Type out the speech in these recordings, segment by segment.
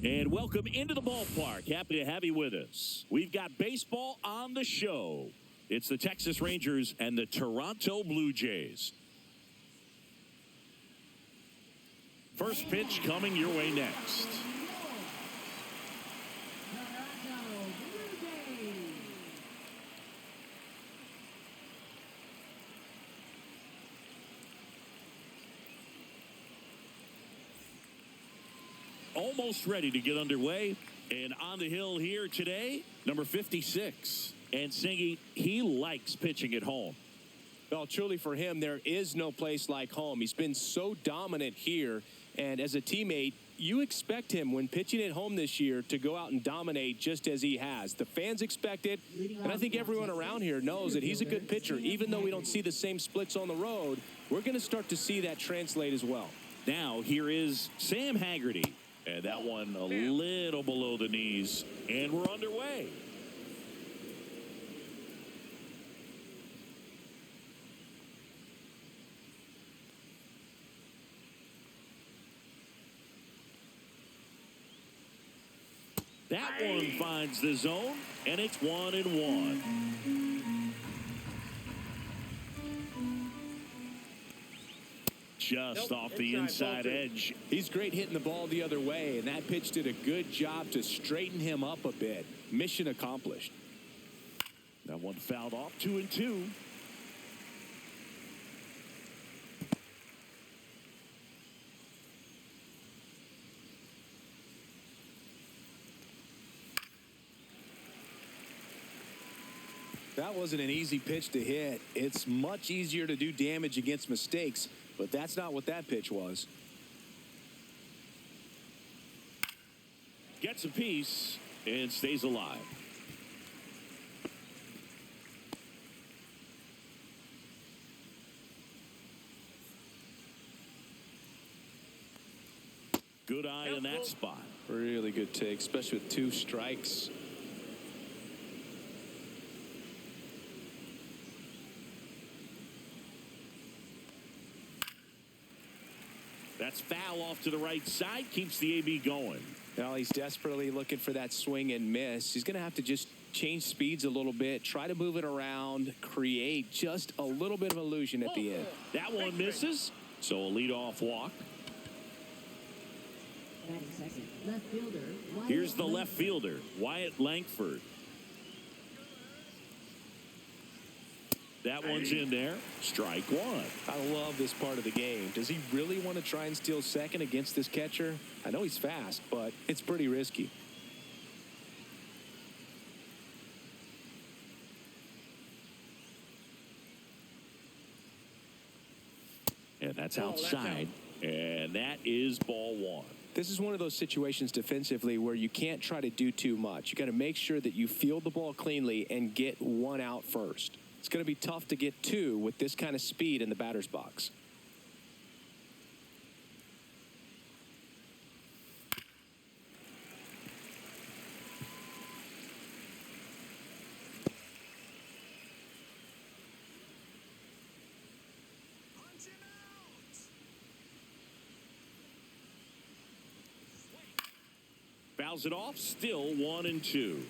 And welcome into the ballpark. Happy to have you with us. We've got baseball on the show. It's the Texas Rangers and the Toronto Blue Jays. First pitch coming your way next. Almost ready to get underway. And on the hill here today, number 56. And Singy, he likes pitching at home. Well, truly for him, there is no place like home. He's been so dominant here. And as a teammate, you expect him when pitching at home this year to go out and dominate just as he has. The fans expect it. And I think everyone around here knows that he's a good pitcher. Even though we don't see the same splits on the road, we're going to start to see that translate as well. Now, here is Sam Haggerty. And that one a little below the knees. And we're underway. That one finds the zone, and it's 1-1. Just off the inside edge. He's great hitting the ball the other way, and that pitch did a good job to straighten him up a bit. Mission accomplished. That one fouled off, 2-2. That wasn't an easy pitch to hit. It's much easier to do damage against mistakes, but that's not what that pitch was. Gets a piece and stays alive. Good eye in that spot. Really good take, especially with 2 strikes. That's foul off to the right side. Keeps the AB going. Well, he's desperately looking for that swing and miss. He's going to have to just change speeds a little bit, try to move it around, create just a little bit of illusion at the end. That one misses, so a leadoff walk. Here's the left fielder, Wyatt Langford. That one's in there. Strike one. I love this part of the game. Does he really want to try and steal second against this catcher? I know he's fast, but it's pretty risky. And that's outside. And that is ball one. This is one of those situations defensively where you can't try to do too much. You got to make sure that you field the ball cleanly and get one out first. It's going to be tough to get 2 with this kind of speed in the batter's box. Fouls it off, still 1-2.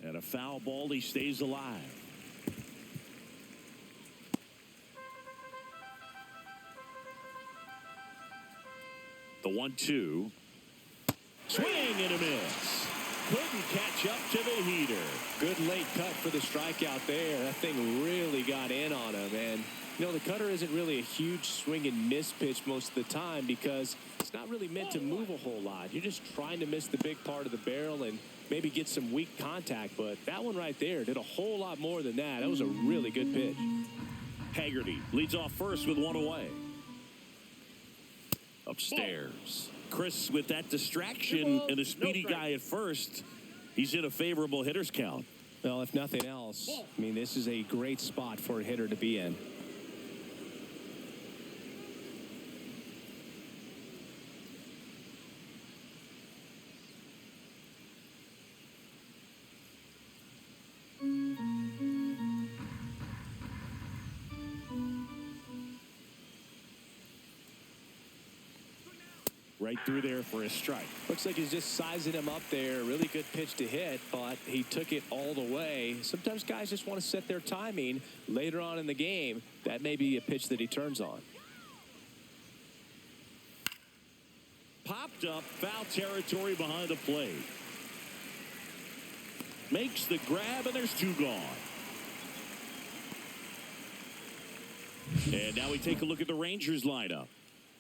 And a foul ball, he stays alive. The 1-2. Swing and a miss. Couldn't catch up to the heater. Good late cut for the strikeout there. That thing really got in on him. And, you know, the cutter isn't really a huge swing and miss pitch most of the time because it's not really meant to move a whole lot. You're just trying to miss the big part of the barrel and maybe get some weak contact. But that one right there did a whole lot more than that. That was a really good pitch. Haggerty leads off first with 1 away. Upstairs. Chris with that distraction and a speedy guy at first. He's in a favorable hitter's count. Well, if nothing else, I mean, this is a great spot for a hitter to be in. right through there for a strike. Looks like he's just sizing him up there. Really good pitch to hit, but he took it all the way. Sometimes guys just want to set their timing later on in the game. That may be a pitch that he turns on. Popped up, foul territory behind the plate. Makes the grab, and there's 2 gone. And now we take a look at the Rangers lineup.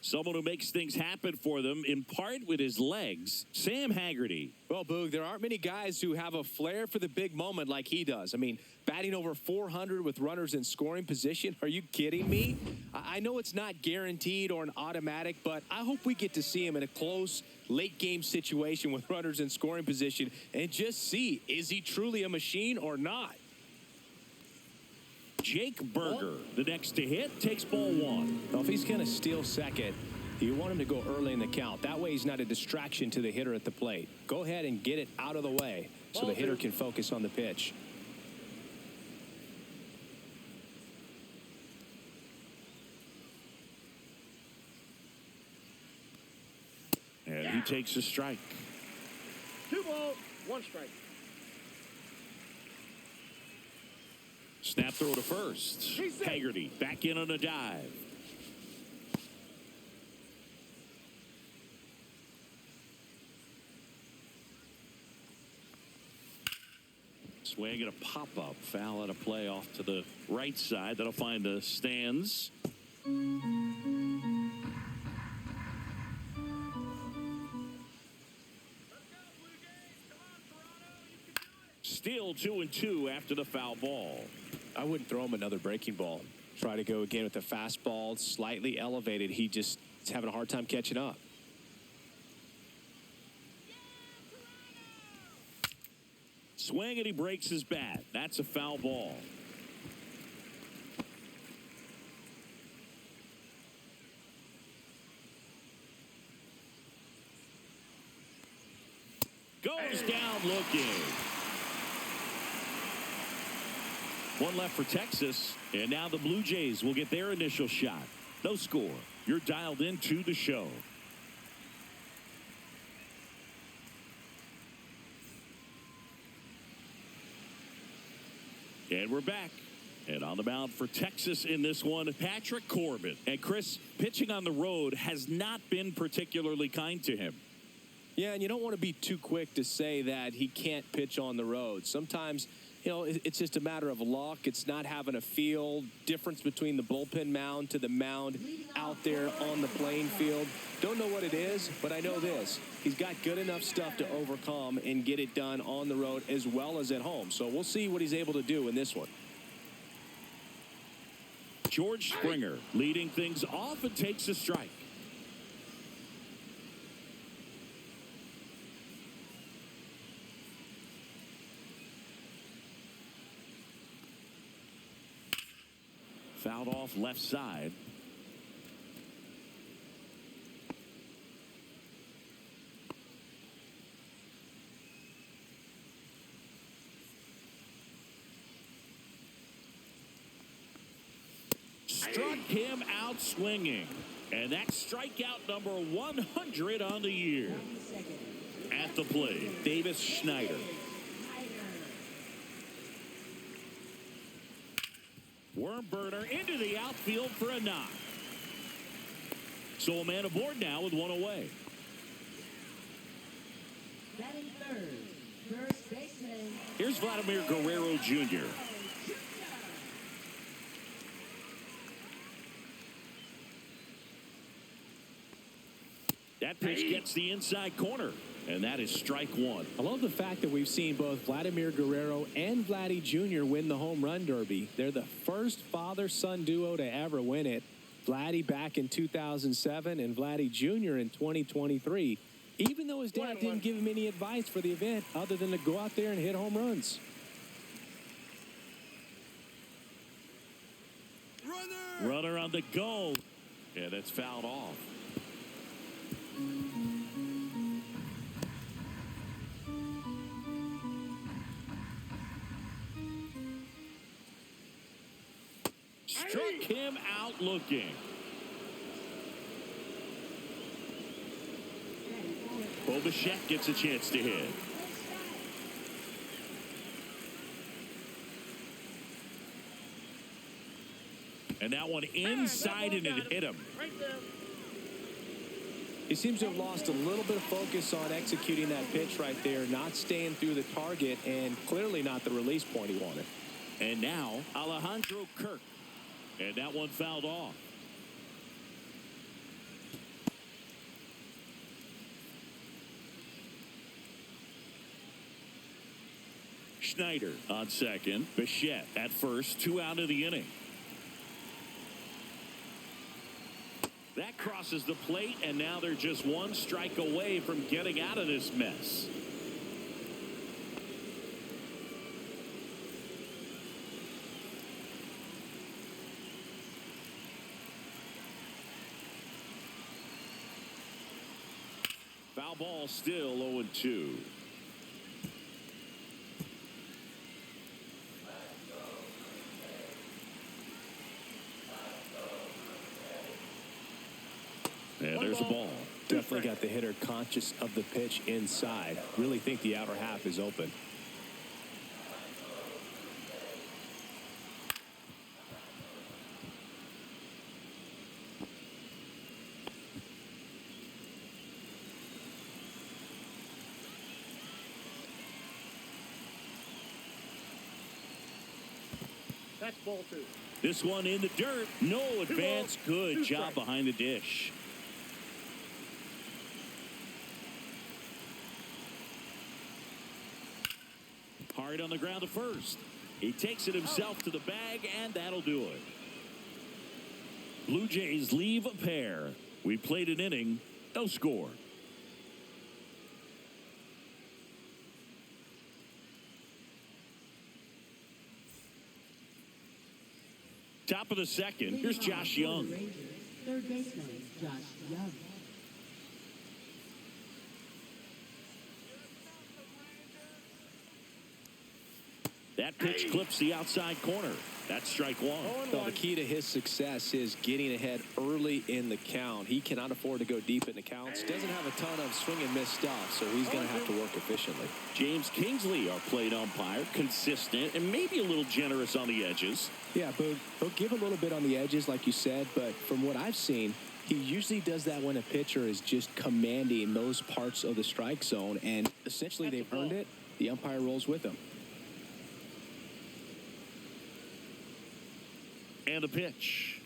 Someone who makes things happen for them, in part with his legs, Sam Haggerty. Well, Boog, there aren't many guys who have a flair for the big moment like he does. I mean, batting over 400 with runners in scoring position. Are you kidding me? I know it's not guaranteed or an automatic, but I hope we get to see him in a close, late-game situation with runners in scoring position and just see, is he truly a machine or not? Jake Berger, the next to hit, takes ball 1. Well, if he's going to steal second, you want him to go early in the count. That way he's not a distraction to the hitter at the plate. Go ahead and get it out of the way so the hitter can focus on the pitch. And he takes a strike. 2 balls, 1 strike. Snap throw to first. Haggerty back in on a dive. Swing and a pop-up. Foul and a play off to the right side. That'll find the stands. Still 2-2 after the foul ball. I wouldn't throw him another breaking ball. Try to go again with the fastball, slightly elevated. He just is having a hard time catching up. Swing and he breaks his bat. That's a foul ball. Goes down looking. 1 left for Texas, and now the Blue Jays will get their initial shot. No score. You're dialed into the show. And we're back. And on the mound for Texas in this one, Patrick Corbin. And Chris, pitching on the road has not been particularly kind to him. Yeah, and you don't want to be too quick to say that he can't pitch on the road. Sometimes, you know, it's just a matter of luck. It's not having a feel. Difference between the bullpen mound to the mound out there on the playing field. Don't know what it is, but I know this. He's got good enough stuff to overcome and get it done on the road as well as at home. So we'll see what he's able to do in this one. George Springer leading things off and takes a strike. Fouled off left side. Struck him out swinging. And that's strikeout number 100 on the year. At the plate, Davis Schneider. Worm burner into the outfield for a knock. So a man aboard now with 1 away. Batting third, first baseman. Here's Vladimir Guerrero Jr. That pitch gets the inside corner. And that is strike 1. I love the fact that we've seen both Vladimir Guerrero and Vladdy Jr. win the home run derby. They're the first father-son duo to ever win it. Vladdy back in 2007 and Vladdy Jr. in 2023. Even though his dad didn't give him any advice for the event other than to go out there and hit home runs. Runner on the go. Yeah, that's fouled off. Struck him out looking. Bichette gets a chance to hit. And that one inside, and it hit him. Right there. He seems to have lost a little bit of focus on executing that pitch right there, not staying through the target, and clearly not the release point he wanted. And now Alejandro Kirk. And that one fouled off. Schneider on second. Bichette at first. 2 out of the inning. That crosses the plate, and now they're just 1 strike away from getting out of this mess. Foul ball, still 0-2. And there's a ball. Definitely got the hitter conscious of the pitch inside. Really think the outer half is open. That's ball 2. This one in the dirt. No advance. Good job behind the dish. Hard on the ground to first. He takes it himself to the bag, and that'll do it. Blue Jays leave a pair. We played an inning, no score. Top of the second. Here's Josh Young. Third baseman, Josh Young. That pitch clips the outside corner. That's strike 1. So the key to his success is getting ahead early in the count. He cannot afford to go deep in the counts. Doesn't have a ton of swing and miss stuff, so he's going to have to work efficiently. James Kingsley, our plate umpire, consistent and maybe a little generous on the edges. Yeah, but he'll give a little bit on the edges, like you said, but from what I've seen, he usually does that when a pitcher is just commanding those parts of the strike zone, and essentially they've earned it. The umpire rolls with them. And the pitch.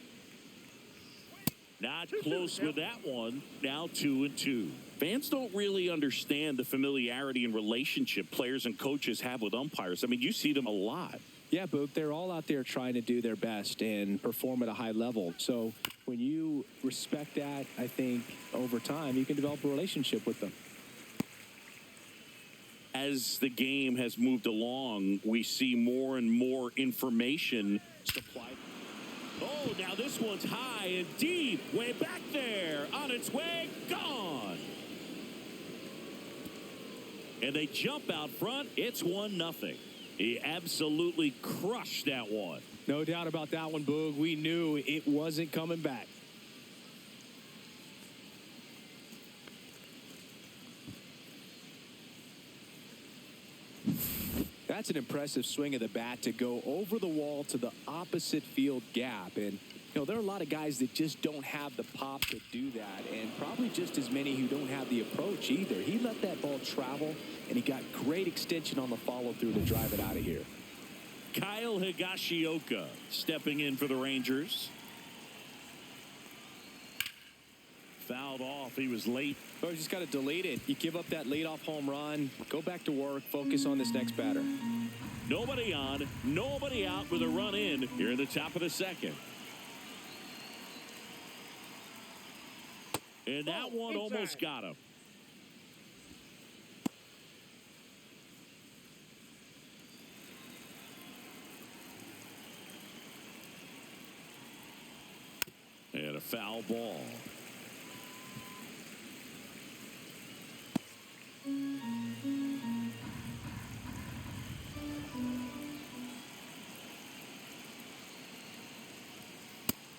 Not close with that one. Now 2-2. Fans don't really understand the familiarity and relationship players and coaches have with umpires. I mean, you see them a lot. Yeah, but they're all out there trying to do their best and perform at a high level. So when you respect that, I think over time you can develop a relationship with them. As the game has moved along, we see more and more information supplied. Oh, now this one's high and deep, way back there, on its way, gone. And they jump out front. It's 1-0. He absolutely crushed that one. No doubt about that one, Boog. We knew it wasn't coming back. That's an impressive swing of the bat to go over the wall to the opposite field gap. And, you know, there are a lot of guys that just don't have the pop to do that, and probably just as many who don't have the approach either. He let that ball travel, and he got great extension on the follow-through to drive it out of here. Kyle Higashioka stepping in for the Rangers. Fouled off. He was late. Oh, you just got to delete it. You give up that leadoff home run, go back to work, focus on this next batter. Nobody on, nobody out with a run in here in the top of the second. And that one almost got him. And a foul ball.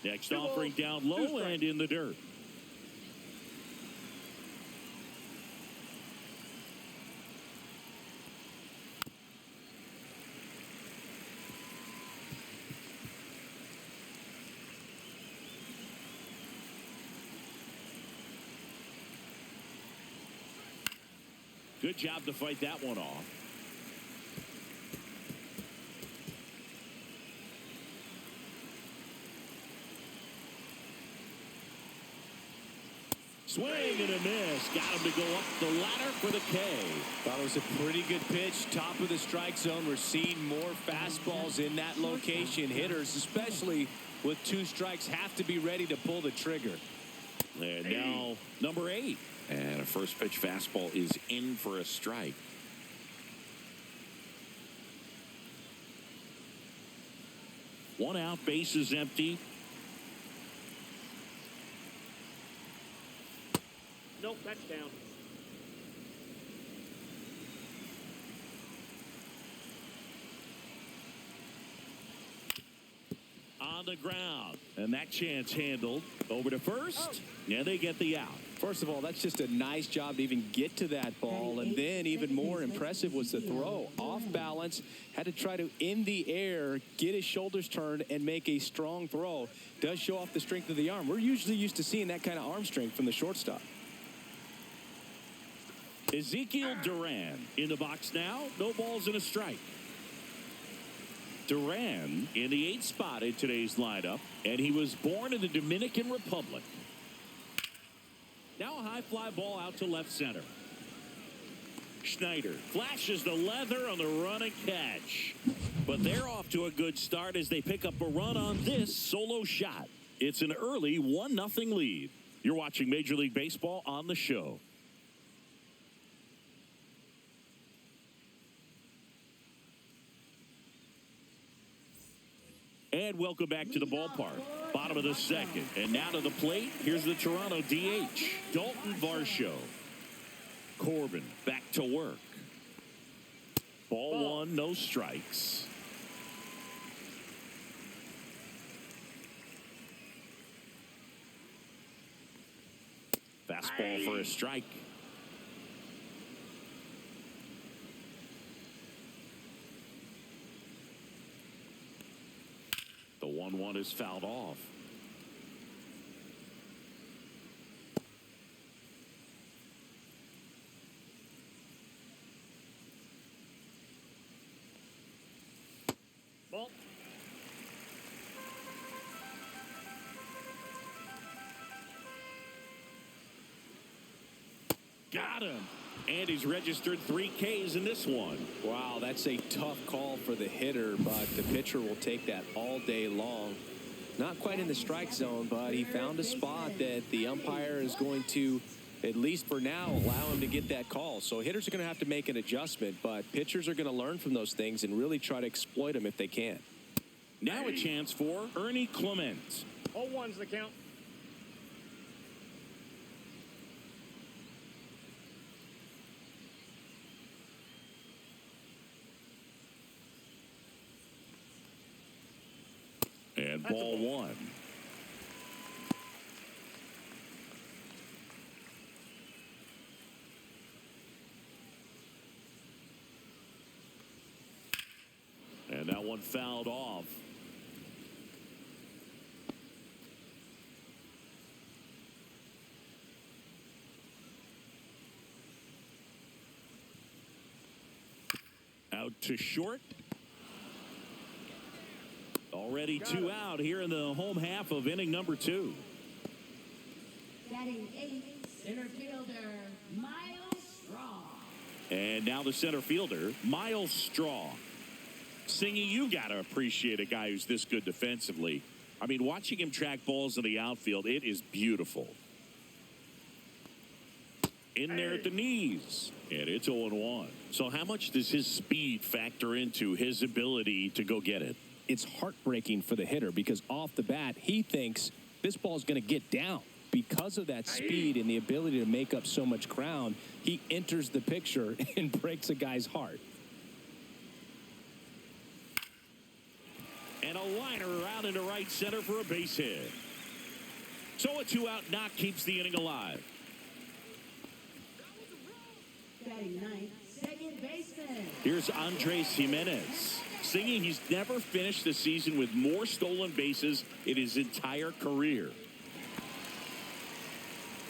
Next offering down low and in the dirt. Good job to fight that one off. Swing and a miss. Got him to go up the ladder for the K. Thought it was a pretty good pitch. Top of the strike zone. We're seeing more fastballs in that location. Hitters, especially with 2 strikes, have to be ready to pull the trigger. And now number 8. And a first pitch fastball is in for a strike. One out, base is empty. Nope, that's down. On the ground. And that chance handled. Over to first. And they get the out. First of all, that's just a nice job to even get to that ball. And then even more impressive was the throw. Off balance. Had to try to, in the air, get his shoulders turned and make a strong throw. Does show off the strength of the arm. We're usually used to seeing that kind of arm strength from the shortstop. Ezekiel Duran in the box now. No balls and a strike. Duran in the 8th spot in today's lineup, and he was born in the Dominican Republic. Now a high fly ball out to left center. Schneider flashes the leather on the run and catch. But they're off to a good start as they pick up a run on this solo shot. It's an early 1-0 lead. You're watching Major League Baseball on the show. And welcome back to the ballpark. Bottom of the 2nd. And now to the plate. Here's the Toronto DH, Dalton Varsho. Corbin back to work. Ball 1, no strikes. Fastball for a strike. The 1-1 is fouled off. Ball. Got him. And he's registered 3 Ks in this one. Wow, that's a tough call for the hitter, but the pitcher will take that all day long. Not quite in the strike zone, but he found a spot that the umpire is going to, at least for now, allow him to get that call. So hitters are going to have to make an adjustment, but pitchers are going to learn from those things and really try to exploit them if they can. Now a chance for Ernie Clement. 0-1's the count. And ball 1. And that one fouled off. Out to short. Already 2 out here in the home half of inning number 2. Batting 8, center fielder, Miles Straw. And now the center fielder, Miles Straw. Singy, you got to appreciate a guy who's this good defensively. I mean, watching him track balls in the outfield, it is beautiful. In there at the knees. And it's 0-1. So how much does his speed factor into his ability to go get it? It's heartbreaking for the hitter because off the bat, he thinks this ball is going to get down. Because of that speed and the ability to make up so much ground, he enters the picture and breaks a guy's heart. And a liner around into right center for a base hit. So a 2-out knock keeps the inning alive. Batting 9, second baseman. Here's Andres Jimenez. Singing, he's never finished the season with more stolen bases in his entire career.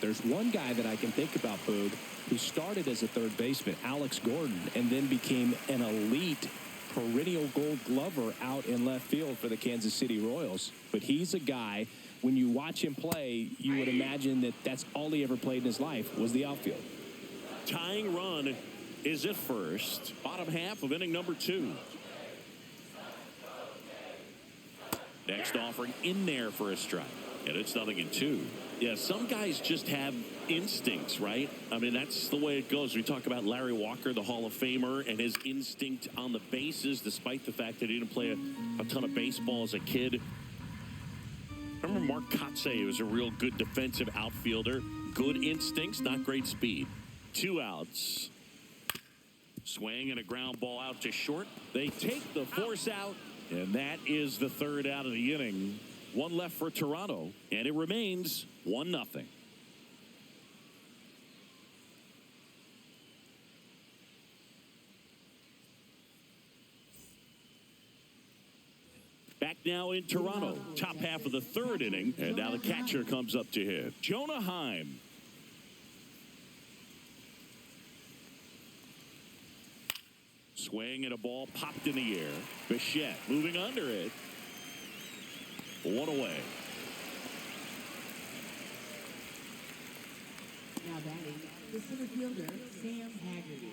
There's one guy that I can think about, Boog, who started as a third baseman, Alex Gordon, and then became an elite perennial Gold Glover out in left field for the Kansas City Royals. But he's a guy, when you watch him play, you would imagine that that's all he ever played in his life was the outfield. Tying run is at first. Bottom half of inning number 2. Next offering in there for a strike. And it's 0-2. Yeah, some guys just have instincts, right? I mean, that's the way it goes. We talk about Larry Walker, the Hall of Famer, and his instinct on the bases, despite the fact that he didn't play a ton of baseball as a kid. I remember Mark Kotsay was a real good defensive outfielder. Good instincts, not great speed. 2 outs. Swing and a ground ball out to short. They take the force out, and that is the 3rd out of the inning. 1 left for Toronto, and it remains 1-0. Back now in Toronto, top half of the 3rd inning, and now the catcher comes up to hit. Jonah Heim. Swing and a ball popped in the air. Bichette moving under it. 1 away. Now batting, the center fielder, Sam Haggerty.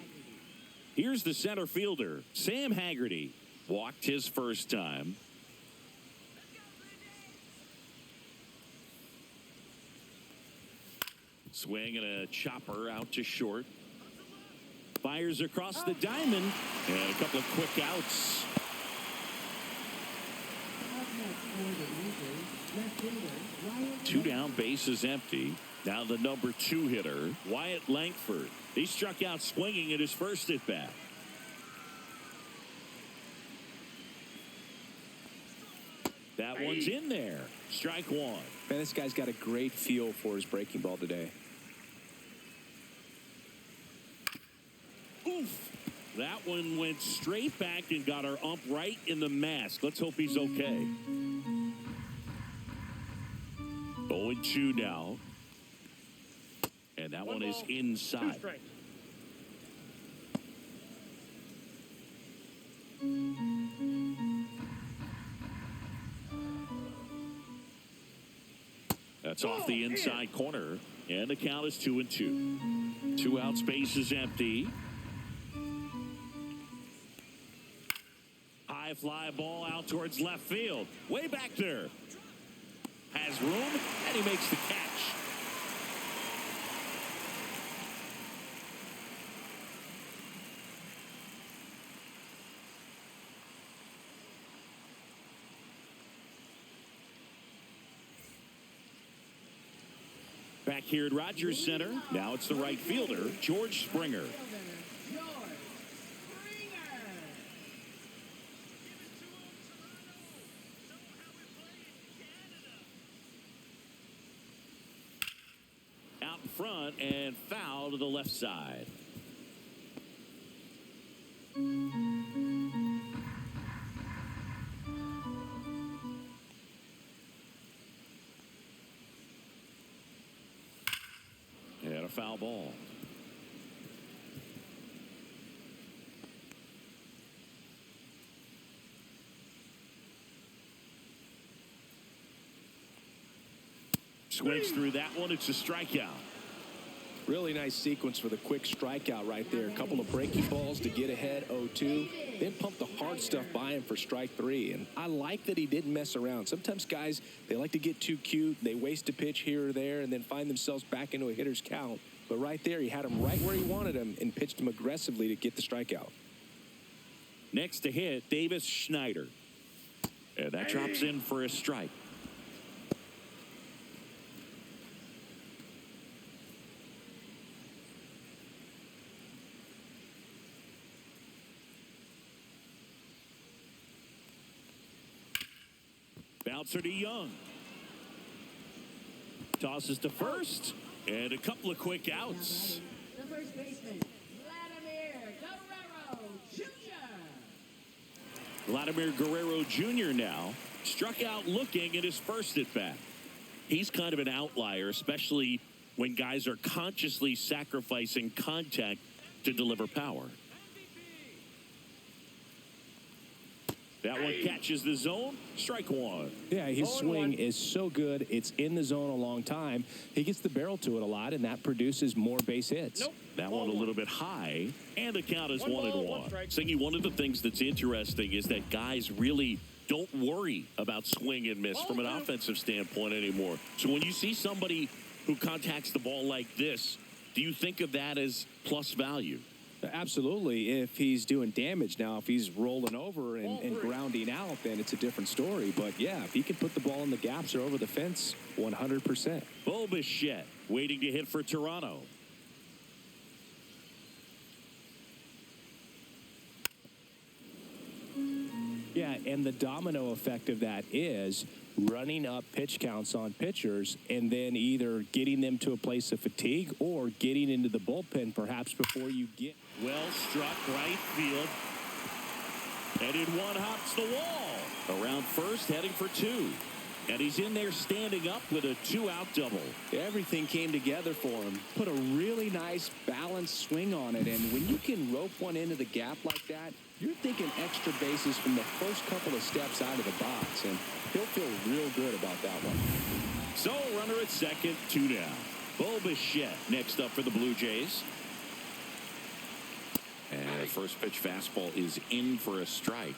Here's the center fielder, Sam Haggerty. Walked his first time. Swing and a chopper out to short. Fires across the diamond. And a couple of quick outs. Two down, bases empty. Now the number 2 hitter, Wyatt Langford. He struck out swinging at his first at bat. That one's in there. Strike 1. Man, this guy's got a great feel for his breaking ball today. Oof. That one went straight back and got our ump right in the mask. Let's hope he's okay. 0-2 now. And that one is inside. That's off the inside corner. And the count is 2-2. 2 out, space is empty. High fly ball out towards left field. Way back there. Has room, and he makes the catch. Back here at Rogers Center, now it's the right fielder, George Springer. Out in front and foul to the left side. And a foul ball. Swings through that one. It's a strikeout. Really nice sequence for the quick strikeout right there. A couple of breaking balls to get ahead 0-2. Then pump the hard stuff by him for strike 3. And I like that he didn't mess around. Sometimes guys, they like to get too cute. They waste a pitch here or there and then find themselves back into a hitter's count. But right there, he had him right where he wanted him and pitched him aggressively to get the strikeout. Next to hit, Davis Schneider. And that drops in for a strike. Bouncer to Young. Tosses to first. And a couple of quick outs. The first baseman, Vladimir Guerrero Jr. Vladimir Guerrero Jr. now struck out looking at his first at bat. He's kind of an outlier, especially when guys are consciously sacrificing contact to deliver power. That one catches the zone. Strike one. Yeah, his swing is so good. It's in the zone a long time. He gets the barrel to it a lot, and that produces more base hits. Nope. That one a little bit high, and the count is 1-1. strike. Singy, one of the things that's interesting is that guys really don't worry about swing and miss from an offensive standpoint anymore. So when you see somebody who contacts the ball like this, do you think of that as plus value? Absolutely. If he's doing damage now, if he's rolling over and grounding out, then it's a different story. But, yeah, if he can put the ball in the gaps or over the fence, 100%. Bo Bichette waiting to hit for Toronto. Yeah, and the domino effect of that is running up pitch counts on pitchers and then either getting them to a place of fatigue or getting into the bullpen perhaps before you get. Well struck right field. And in one hops the wall. Around first, heading for two. And he's in there standing up with a 2-out double. Everything came together for him. Put a really nice balanced swing on it. And when you can rope one into the gap like that, you're thinking extra bases from the first couple of steps out of the box. And he'll feel real good about that one. So runner at second, 2 down. Bo Bichette next up for the Blue Jays. And the first pitch fastball is in for a strike.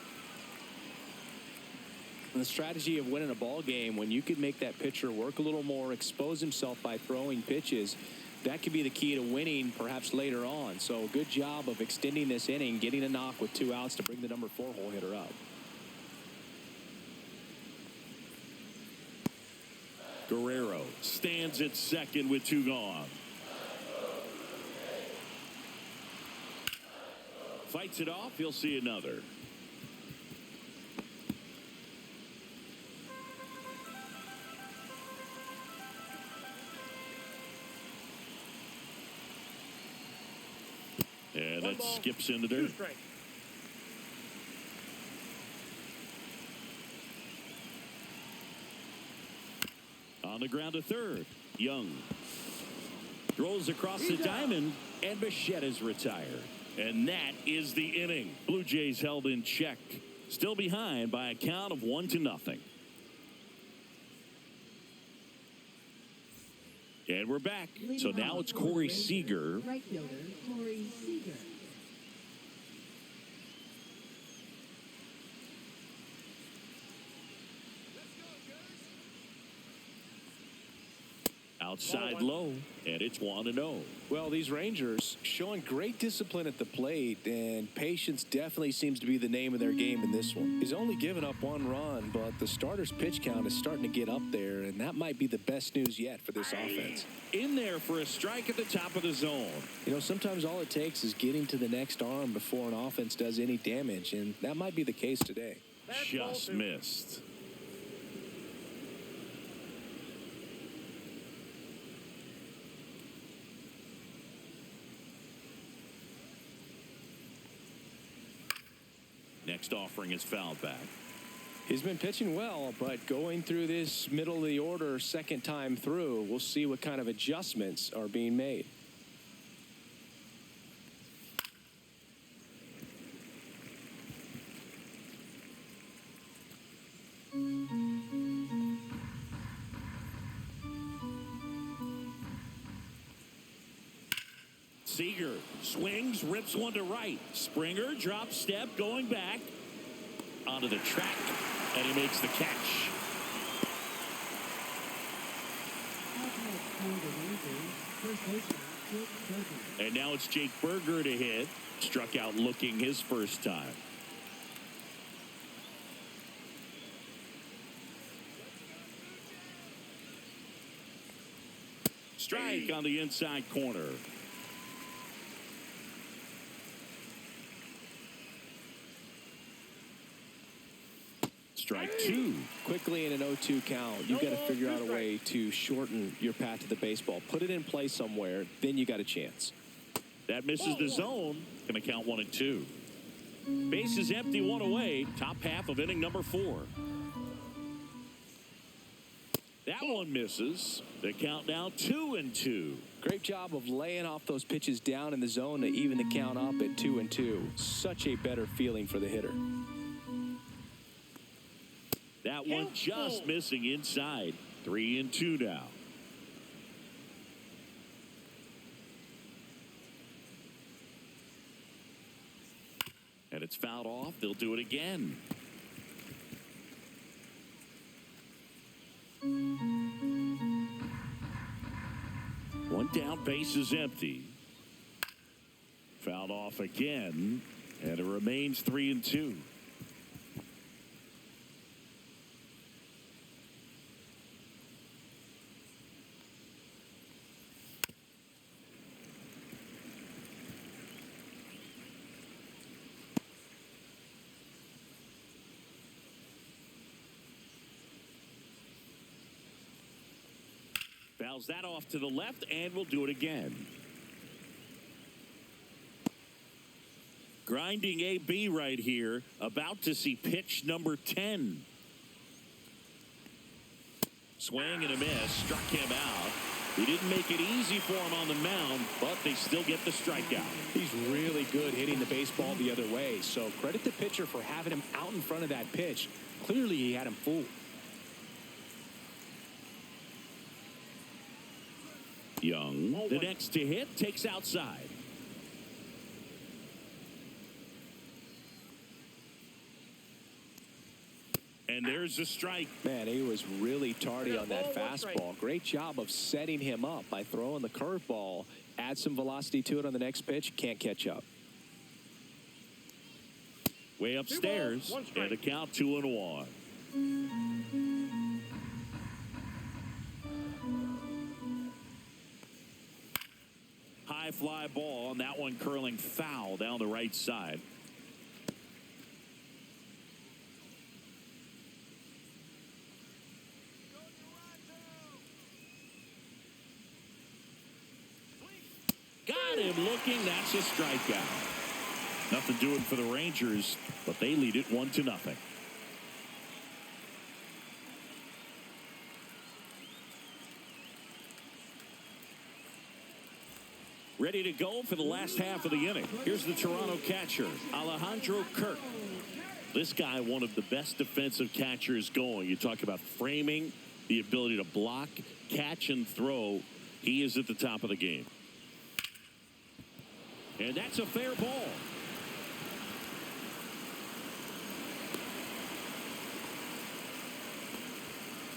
The strategy of winning a ball game, when you could make that pitcher work a little more, expose himself by throwing pitches, that could be the key to winning perhaps later on. So good job of extending this inning, getting a knock with 2 outs to bring the number 4 hole hitter up. Guerrero stands at second with 2 gone. Fights it off. He'll see another. And that skips in the dirt. On the ground to third. Young rolls across the diamond, and Bichette is retired. And that is the inning. Blue Jays held in check. Still behind by a count of 1-0. And we're back. So now it's Corey Seager. Right fielder, Corey Seager. Outside low, and it's 1-0. Well, these Rangers showing great discipline at the plate, and patience definitely seems to be the name of their game in this one. He's only given up 1 run, but the starter's pitch count is starting to get up there, and that might be the best news yet for this offense. In there for a strike at the top of the zone. You know, sometimes all it takes is getting to the next arm before an offense does any damage, and that might be the case today. Just missed. Next offering is fouled back. He's been pitching well, but going through this middle of the order second time through, we'll see what kind of adjustments are being made. Seager swings, rips one to right. Springer drop step, going back onto the track, and he makes the catch. And now it's Jake Berger to hit. Struck out looking his first time. Strike on the inside corner. Strike 2. Quickly in an 0-2 count, you've got to figure out a way to shorten your path to the baseball. Put it in play somewhere, then you got a chance. That misses the zone. Going to count 1 and 2. Base is empty, 1 away. Top half of inning number 4. That one misses. The count now 2-2. Great job of laying off those pitches down in the zone to even the count up at 2-2. Such a better feeling for the hitter. That one just missing inside. 3-2 now. And it's fouled off. They'll do it again. One down, base is empty. Fouled off again, and it remains 3-2. Fouls that off to the left, and we'll do it again. Grinding AB right here, about to see pitch number 10. Swing and a miss, struck him out. He didn't make it easy for him on the mound, but they still get the strikeout. He's really good hitting the baseball the other way, so credit the pitcher for having him out in front of that pitch. Clearly, he had him fooled. Young, the next to hit, takes outside. And there's a strike. Man, he was really tardy on that fastball. Great job of setting him up by throwing the curveball. Add some velocity to it on the next pitch. Can't catch up. Way upstairs, and a count 2-1. High fly ball, and that one curling foul down the right side. Got him looking. That's a strikeout. Nothing doing for the Rangers, but they lead it 1-0. Ready to go for the last half of the inning. Here's the Toronto catcher, Alejandro Kirk. This guy, one of the best defensive catchers going. You talk about framing, the ability to block, catch, and throw. He is at the top of the game. And that's a fair ball.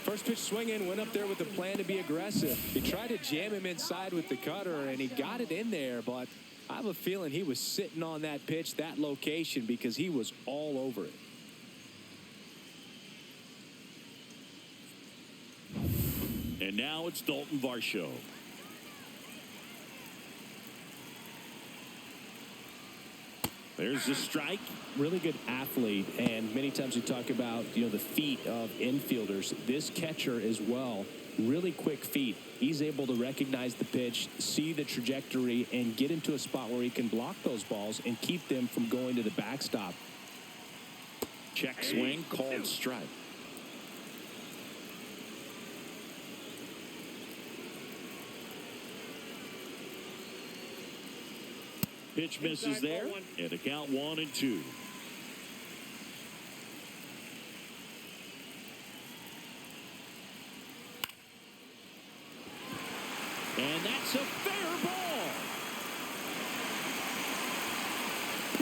First pitch swinging, went up there with a plan to be aggressive. He tried to jam him inside with the cutter, and he got it in there, but I have a feeling he was sitting on that pitch, that location, because he was all over it. And now it's Dalton Varsho. There's the strike. Really good athlete, and many times we talk about, the feet of infielders. This catcher as well, really quick feet. He's able to recognize the pitch, see the trajectory, and get into a spot where he can block those balls and keep them from going to the backstop. Check swing, called strike. Pitch misses there, and a count 1-2. And that's a fair ball.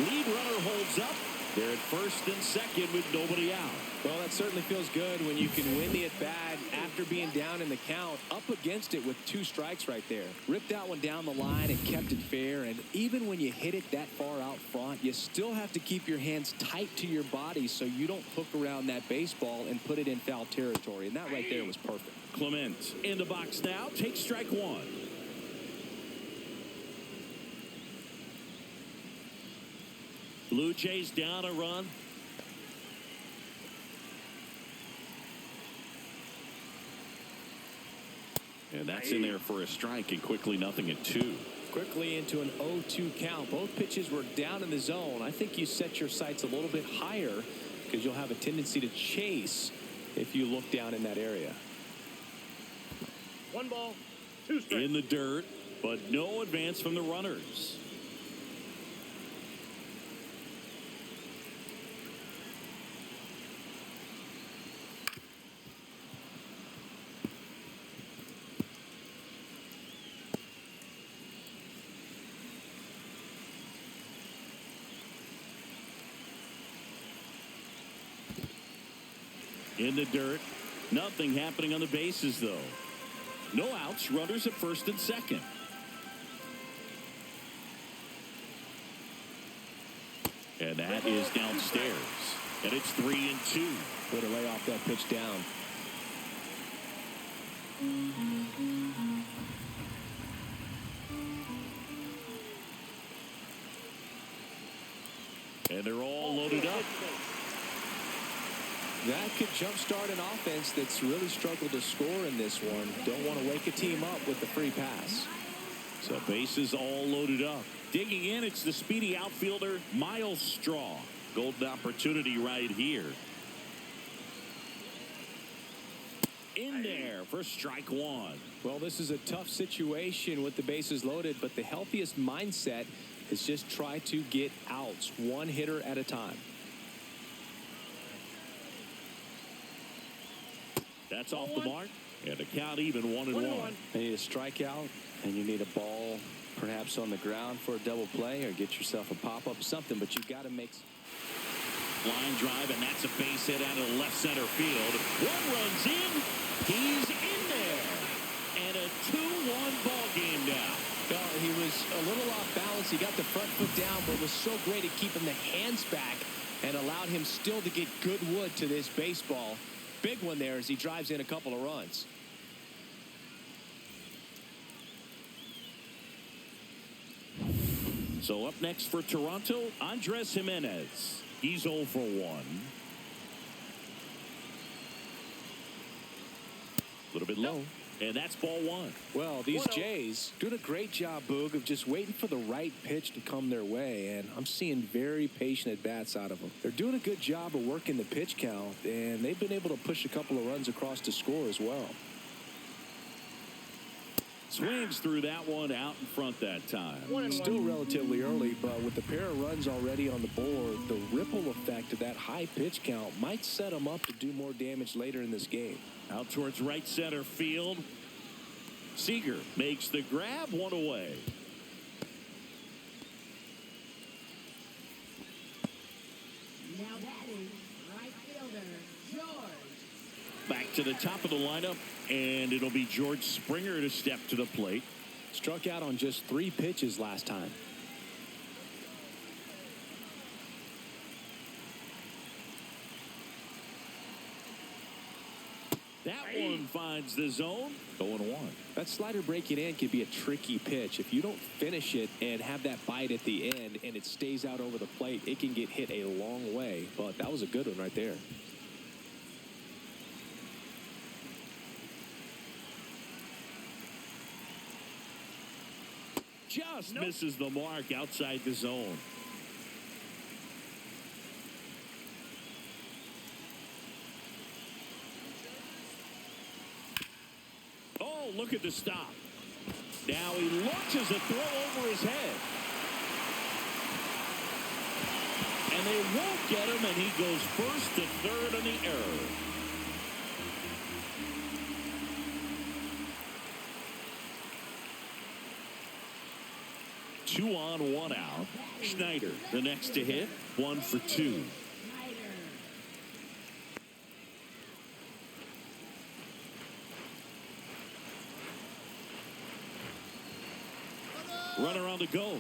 Lead runner holds up. They're at first and second with nobody out. Well, that certainly feels good when you can win the at-bat after being down in the count, up against it with 2 strikes right there. Ripped that one down the line and kept it fair, and even when you hit it that far out front, you still have to keep your hands tight to your body so you don't hook around that baseball and put it in foul territory, and that right there was perfect. Clement in the box now, takes strike 1. Blue Jays down a run. And that's in there for a strike, and quickly nothing at 2. Quickly into an 0-2 count. Both pitches were down in the zone. I think you set your sights a little bit higher because you'll have a tendency to chase if you look down in that area. 1 ball, 2 strikes. In the dirt, but no advance from the runners. In the dirt. Nothing happening on the bases, though. No outs. Runners at first and second. And that is downstairs. And it's 3-2. Way to lay off that pitch down. And they're all loaded up. That could jumpstart an offense that's really struggled to score in this one. Don't want to wake a team up with the free pass. So bases all loaded up. Digging in, it's the speedy outfielder, Miles Straw. Golden opportunity right here. In there for strike one. Well, this is a tough situation with the bases loaded, but the healthiest mindset is just try to get outs, one hitter at a time. That's off the mark. And the count even 1-1. You need a strikeout, and you need a ball perhaps on the ground for a double play, or get yourself a pop-up, something, but you've got to make... Line drive, and that's a base hit out of the left center field. One runs in. He's in there. And a 2-1 ball game now. Well, he was a little off balance. He got the front foot down, but was so great at keeping the hands back and allowed him still to get good wood to this baseball. Big one there as he drives in a couple of runs. So up next for Toronto, Andres Jimenez. He's 0 for 1. A little bit low. And that's ball one. Well, these Jays doing a great job, Boog, of just waiting for the right pitch to come their way. And I'm seeing very patient at-bats out of them. They're doing a good job of working the pitch count, and they've been able to push a couple of runs across to score as well. Swings through that one out in front that time. Still relatively early, but with the pair of runs already on the board, the ripple effect of that high pitch count might set them up to do more damage later in this game. Out towards right center field. Seager makes the grab, one away. Now batting, right fielder, George. Back to the top of the lineup, and it'll be George Springer to step to the plate. Struck out on just 3 pitches last time. That one finds the zone. 0-1. That slider breaking in can be a tricky pitch. If you don't finish it and have that bite at the end and it stays out over the plate, it can get hit a long way. But that was a good one right there. Just misses the mark outside the zone. Oh, look at the stop. Now he launches a throw over his head. And they won't get him, and he goes first to third on the error. Two on, one out. Schneider, the next to hit, 1 for 2. Runner on the go.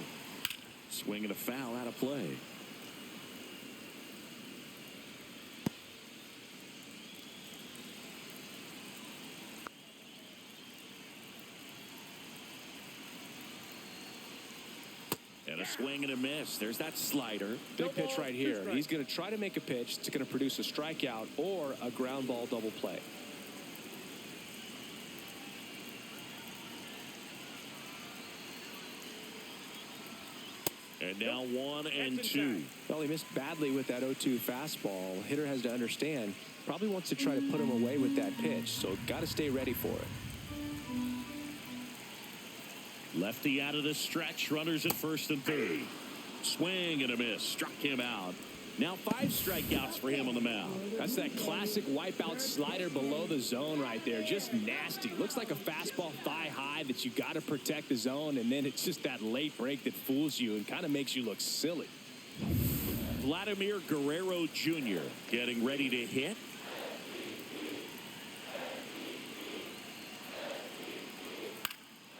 Swing and a foul out of play. And a swing and a miss. There's that slider. Big pitch right here. He's going to try to make a pitch. It's going to produce a strikeout or a ground ball double play. And now 1 and 2. Well, he missed badly with that 0-2 fastball. Hitter has to understand, probably wants to try to put him away with that pitch, so got to stay ready for it. Lefty out of the stretch. Runners at first and third. Swing and a miss. Struck him out. Now 5 strikeouts for him on the mound. That's that classic wipeout slider below the zone right there. Just nasty. Looks like a fastball thigh high that you got to protect the zone, and then it's just that late break that fools you and kind of makes you look silly. Vladimir Guerrero Jr. getting ready to hit.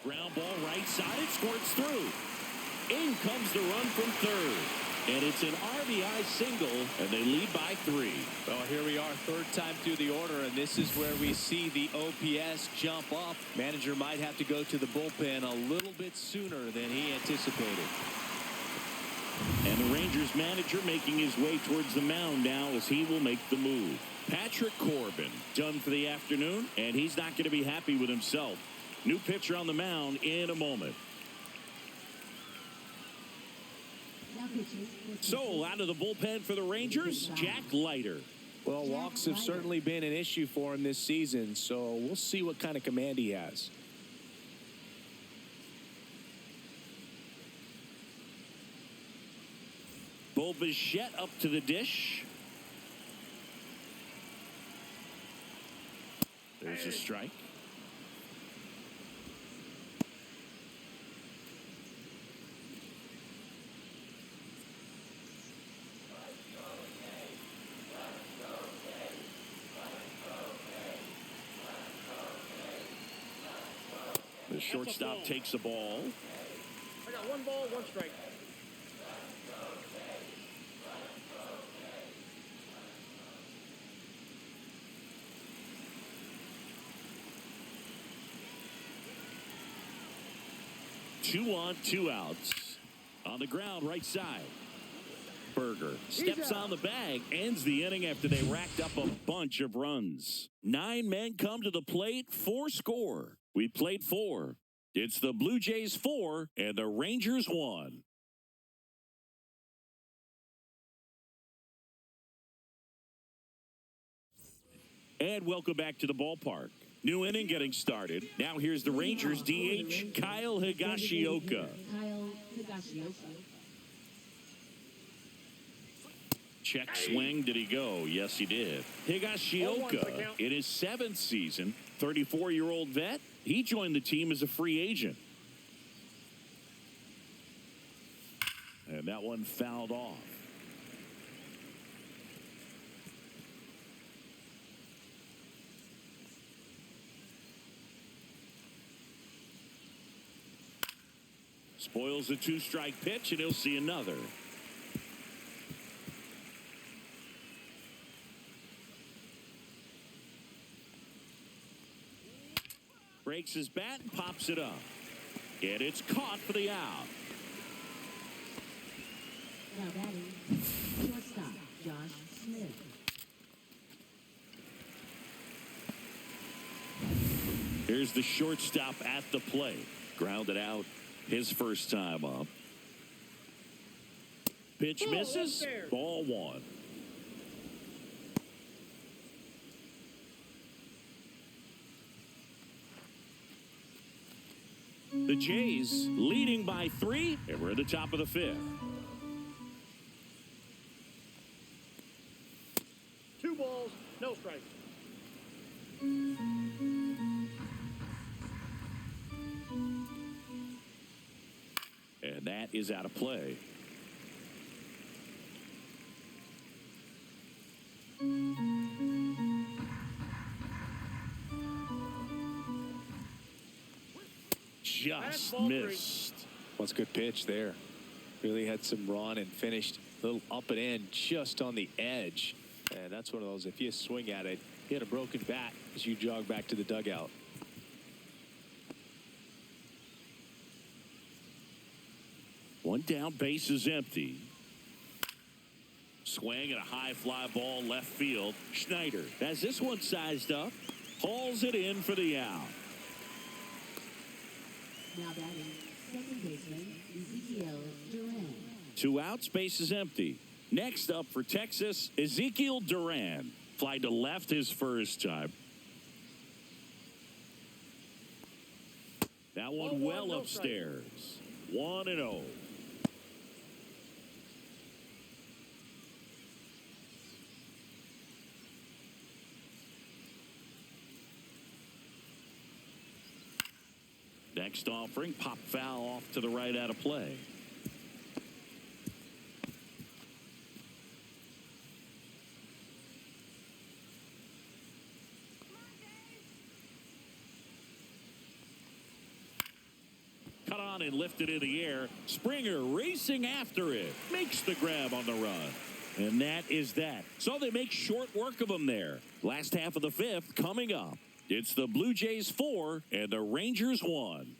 Ground ball right side. It squirts through. In comes the run from third. And it's an RBI single, and they lead by 3. Well, here we are, third time through the order, and this is where we see the OPS jump up. Manager might have to go to the bullpen a little bit sooner than he anticipated. And the Rangers manager making his way towards the mound now as he will make the move. Patrick Corbin done for the afternoon, and he's not going to be happy with himself. New pitcher on the mound in a moment. So out of the bullpen for the Rangers, Jack Leiter. Well, walks have certainly been an issue for him this season, so we'll see what kind of command he has. Bo Bichette up to the dish. There's a strike. The shortstop takes the ball. I got 1 ball, 1 strike. Two on, 2 outs. On the ground, right side. Berger steps on the bag, ends the inning after they racked up a bunch of runs. 9 men come to the plate, 4 score. We played 4. It's the Blue Jays 4 and the Rangers 1. And welcome back to the ballpark. New inning getting started. Now here's the Rangers DH, Kyle Higashioka. Check swing. Did he go? Yes, he did. Higashioka in his 7th season, 34-year-old vet. He joined the team as a free agent. And that one fouled off. Spoils a 2-strike pitch, and he'll see another. Breaks his bat and pops it up. And it's caught for the out. Now batting, shortstop, Josh Smith. Here's the shortstop at the plate. Grounded out his first time up. Pitch misses. Ball 1. The Jays leading by 3, and we're at the top of the 5th. 2 balls, no strikes. And that is out of play. Just missed. What's a good pitch there. Really had some run and finished a little up and in just on the edge. And that's one of those, if you swing at it, hit a broken bat as you jog back to the dugout. One down, base is empty. Swing and a high fly ball left field. Schneider has this one sized up. Hauls it in for the out. Now batting, second baseman, Ezekiel Duran. 2 outs, base is empty. Next up for Texas, Ezekiel Duran. Fly to left his first time. That one well upstairs. 1-0. Next offering, pop foul off to the right out of play. Cut on and lifted in the air. Springer racing after it. Makes the grab on the run. And that is that. So they make short work of him there. Last half of the fifth coming up. It's the Blue Jays 4 and the Rangers 1.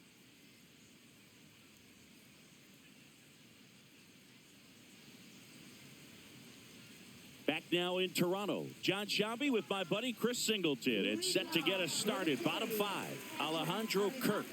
Back now in Toronto. John Sciambi with my buddy Chris Singleton. And set to get us started. Bottom 5. Alejandro Kirk.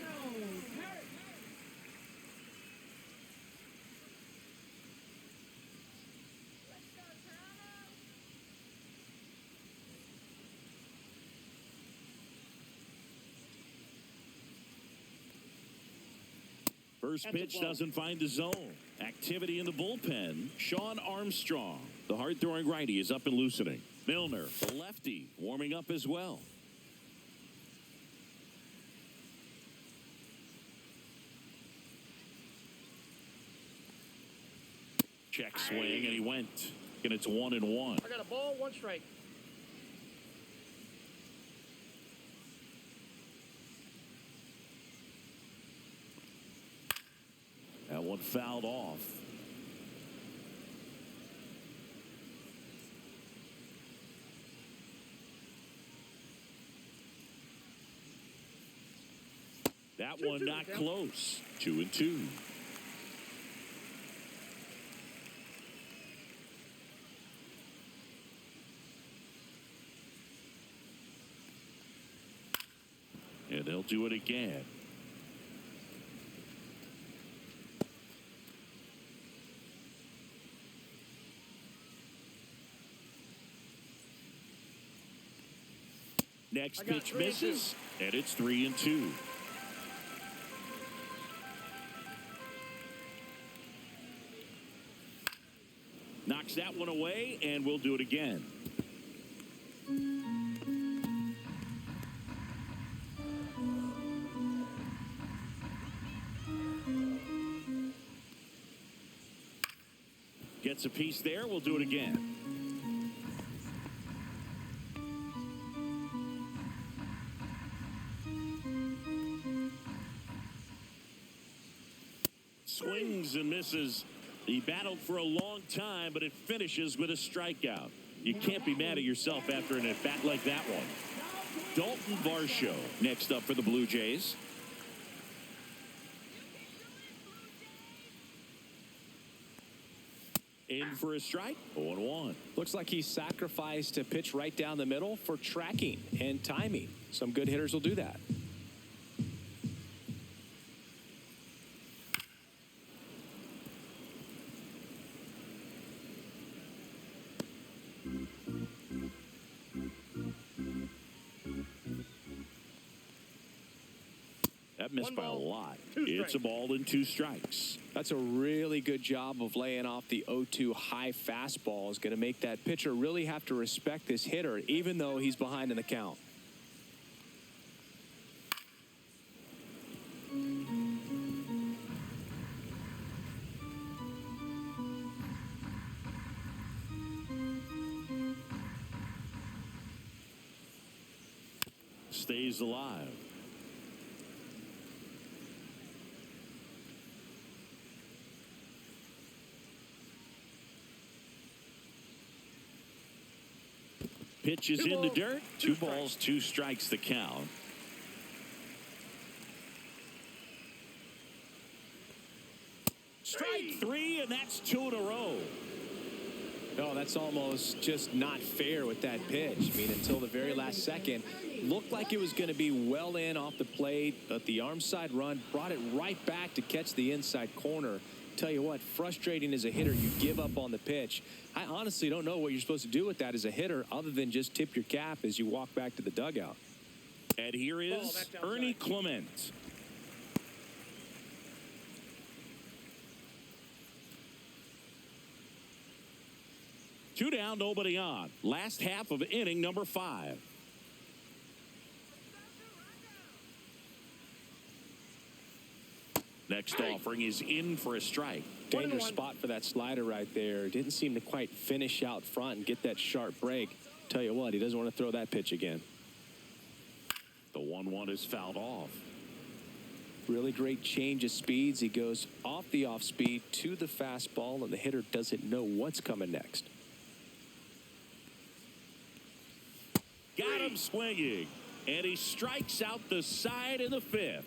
First pitch doesn't find the zone. Activity in the bullpen. Sean Armstrong, the hard-throwing righty, is up and loosening. Milner, the lefty, warming up as well. Check swing, and he went. And it's 1-1. I got a ball, 1 strike. That one fouled off. That one not close. 2-2. And they'll do it again. Next pitch misses, and it's 3-2. Knocks that one away, and we'll do it again. Gets a piece there, we'll do it again. Swings and misses. He battled for a long time, but it finishes with a strikeout. You can't be mad at yourself after an at-bat like that one. Dalton Varsho next up for the Blue Jays. In for a strike, 0-1. Looks like he sacrificed a pitch right down the middle for tracking and timing. Some good hitters will do that. That missed by a lot. It's a ball and 2 strikes. That's a really good job of laying off the 0-2 high fastball. Is going to make that pitcher really have to respect this hitter, even though he's behind in the count. Stays alive. Pitch is in the dirt. 2 balls, 2 strikes the count. Strike 3, and that's 2 in a row. No, that's almost just not fair with that pitch. I mean, until the very last second, looked like it was going to be well in off the plate, but the arm side run brought it right back to catch the inside corner. Tell you what, frustrating as a hitter, you give up on the pitch. I honestly don't know what you're supposed to do with that as a hitter other than just tip your cap as you walk back to the dugout. And here is Ernie Clement. Two down, nobody on. Last half of inning number 5. Next offering is in for a strike. Dangerous spot for that slider right there. Didn't seem to quite finish out front and get that sharp break. Tell you what, he doesn't want to throw that pitch again. The 1-1 is fouled off. Really great change of speeds. He goes off the off speed to the fastball, and the hitter doesn't know what's coming next. Got him swinging, and he strikes out the side in the 5th.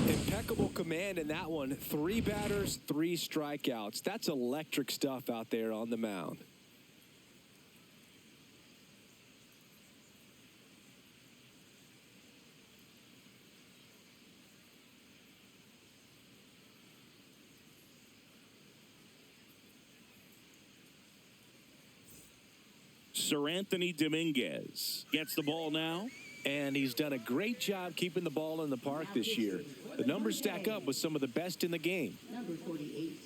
Impeccable command in that one. 3 batters, 3 strikeouts. That's electric stuff out there on the mound. Sir Anthony Dominguez gets the ball now. And he's done a great job keeping the ball in the park this year. The numbers stack up with some of the best in the game. Number 48.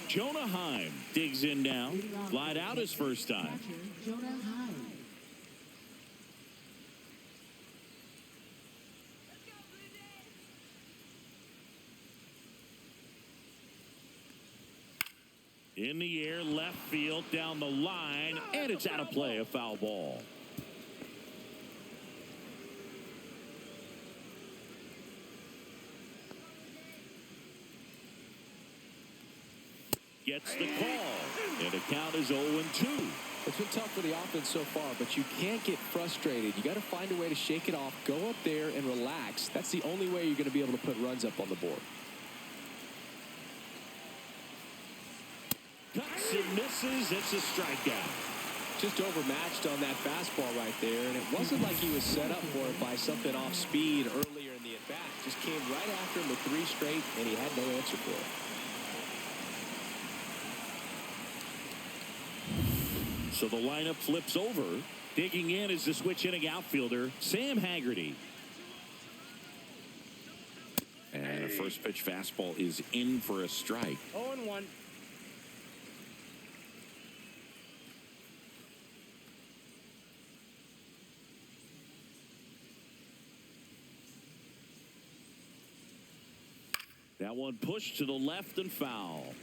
Jonah Heim digs in now. Flied out his first time. Jonah Heim. In the air, left field, down the line, and it's out of play, a foul ball. Gets the call, and the count is 0-2. It's been tough for the offense so far, but you can't get frustrated. You got to find a way to shake it off, go up there and relax. That's the only way you're going to be able to put runs up on the board. Cuts and misses. It's a strikeout. Just overmatched on that fastball right there, and it wasn't like he was set up for it by something off speed earlier in the at-bat. Just came right after him with 3 straight, and he had no answer for it. So the lineup flips over. Digging in is the switch hitting outfielder, Sam Haggerty. And a first pitch fastball is in for a strike. 0-1. That one pushed to the left and foul.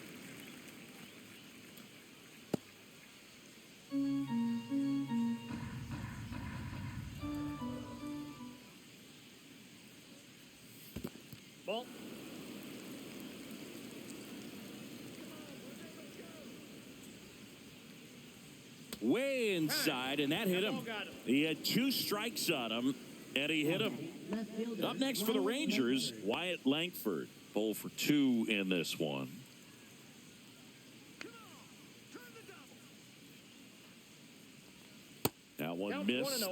Ball. Way inside, and that hit him. He had 2 strikes on him, and he hit him. Up next for the Rangers, Wyatt Langford. 0 for 2 in this one. That one missed.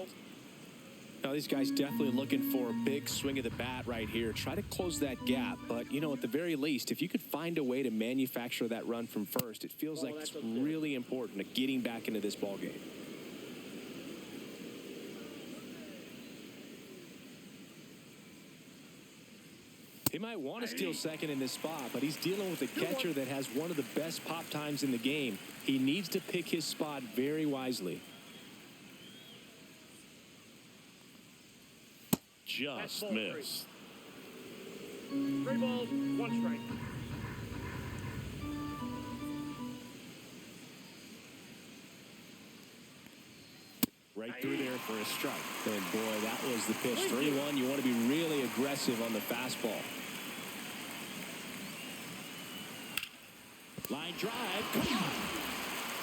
Now, these guys definitely looking for a big swing of the bat right here. Try to close that gap. But, you know, at the very least, if you could find a way to manufacture that run from first, it feels like it's really important to getting back into this ball game. He might want to steal second in this spot, but he's dealing with a catcher that has one of the best pop times in the game. He needs to pick his spot very wisely. Just missed. 3 balls, 1 strike. Right through there for a strike. And boy, that was the pitch. 3-1. You want to be really aggressive on the fastball. Line drive. Come on.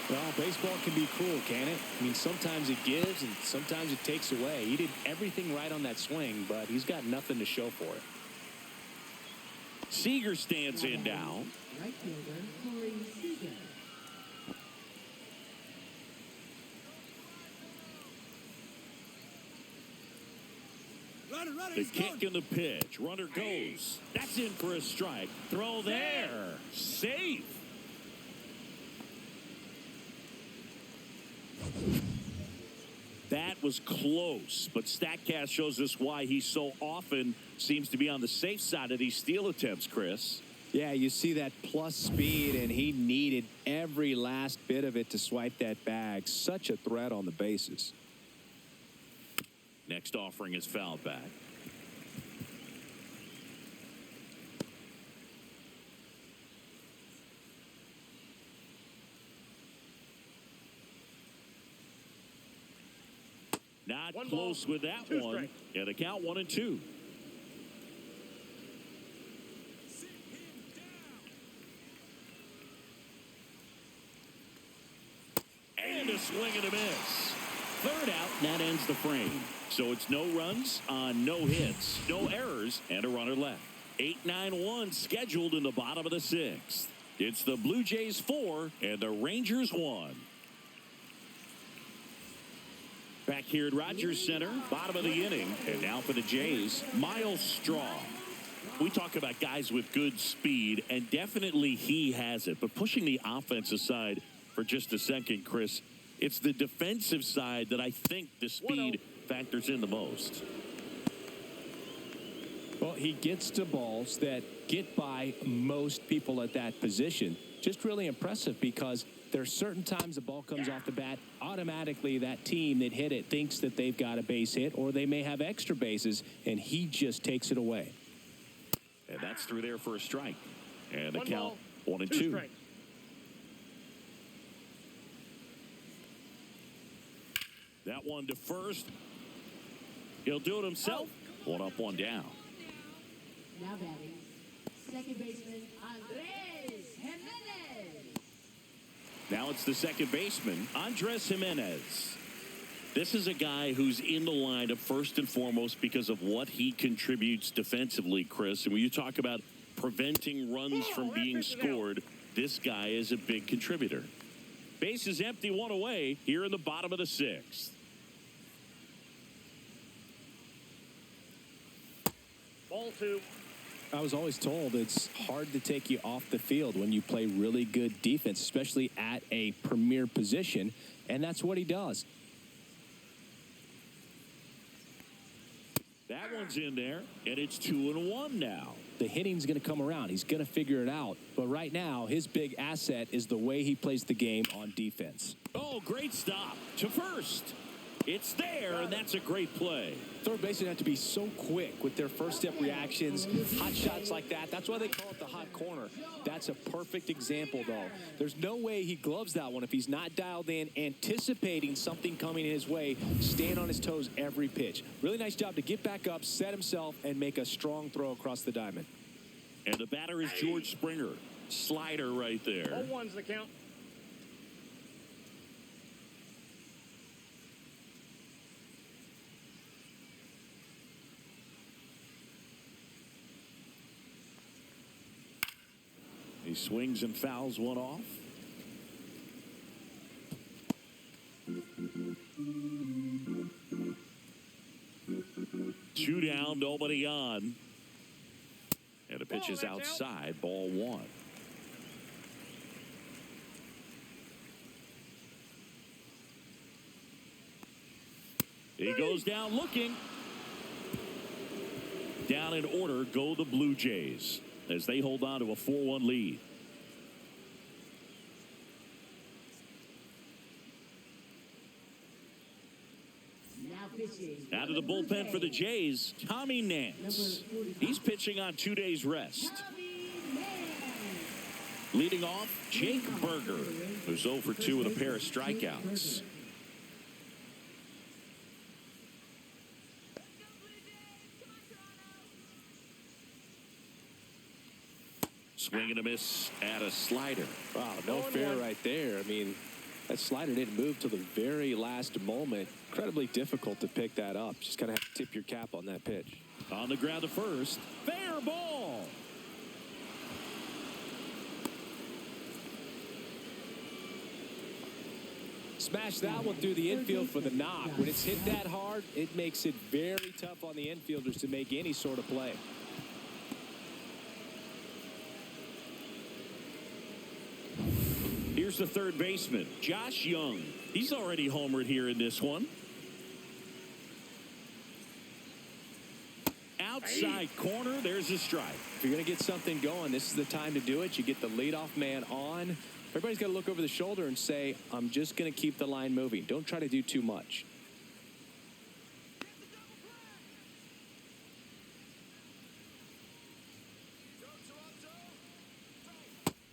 Well, baseball can be cruel, can it? I mean, sometimes it gives and sometimes it takes away. He did everything right on that swing, but he's got nothing to show for it. Seager stands in now. Right fielder, Corey Seager. The kick and the pitch. Runner goes. That's in for a strike. Throw there. Safe. That was close, but StatCast shows us why he so often seems to be on the safe side of these steal attempts, Chris. Yeah, you see that plus speed, and he needed every last bit of it to swipe that bag. Such a threat on the bases. Next offering is fouled back. Not One close ball, with that two one. strikes. Yeah, the count 1-2. And a swing and a miss. Third out, and that ends the frame. So it's no runs on no hits, no errors, and a runner left. 8-9-1 scheduled in the bottom of the sixth. It's the Blue Jays 4 and the Rangers 1. Back here at Rogers Center, bottom of the inning. And now for the Jays, Miles Straw. We talk about guys with good speed, and definitely he has it. But pushing the offense aside for just a second, Chris, it's the defensive side that I think the speed factors in the most. Well, he gets to balls that get by most people at that position. Just really impressive because there's certain times the ball comes off the bat, automatically that team that hit it thinks that they've got a base hit, or they may have extra bases, and he just takes it away. And that's through there for a strike. And the One count ball, 1-2. two strikes. That one to first. He'll do it himself. One up, one down. Now batting, second baseman Andres Jimenez. Now it's the second baseman, Andres Jimenez. This is a guy who's in the lineup first and foremost because of what he contributes defensively, Chris. And when you talk about preventing runs from being scored, this guy is a big contributor. Base is empty, one away here in the bottom of the sixth. Ball two. I was always told it's hard to take you off the field when you play really good defense, especially at a premier position, and that's what he does. That one's in there, and it's 2-1 now. The hitting's going to come around. He's going to figure it out. But right now, his big asset is the way he plays the game on defense. Oh, great stop to first. It's there, and that's a great play. Third basemen have to be so quick with their first step reactions, hot shots like that. That's why they call it the hot corner. That's a perfect example, though. There's no way he gloves that one if he's not dialed in, anticipating something coming his way, staying on his toes every pitch. Really nice job to get back up, set himself, and make a strong throw across the diamond. And the batter is George Springer. Slider right there. 0-1's the count. He swings and fouls one off. Two down, nobody on. And the pitch is outside, ball one. He goes down looking. Down in order go the Blue Jays as they hold on to a 4-1 lead. Now pitching. Out of the bullpen for the Jays, Tommy Nance. He's pitching on 2 days rest. Leading off, Jake Berger, who's 0 for 2 with a pair of strikeouts. Swing and a miss at a slider. Wow, no fair right there. I mean, that slider didn't move till the very last moment. Incredibly difficult to pick that up. Just kind of have to tip your cap on that pitch. On the ground to first. Fair ball. Smash that one through the infield for the knock. When it's hit that hard, it makes it very tough on the infielders to make any sort of play. Here's the third baseman, Josh Young. He's already homered here in this one. Outside corner, there's a strike. If you're going to get something going, this is the time to do it. You get the leadoff man on. Everybody's got to look over the shoulder and say, I'm just going to keep the line moving. Don't try to do too much.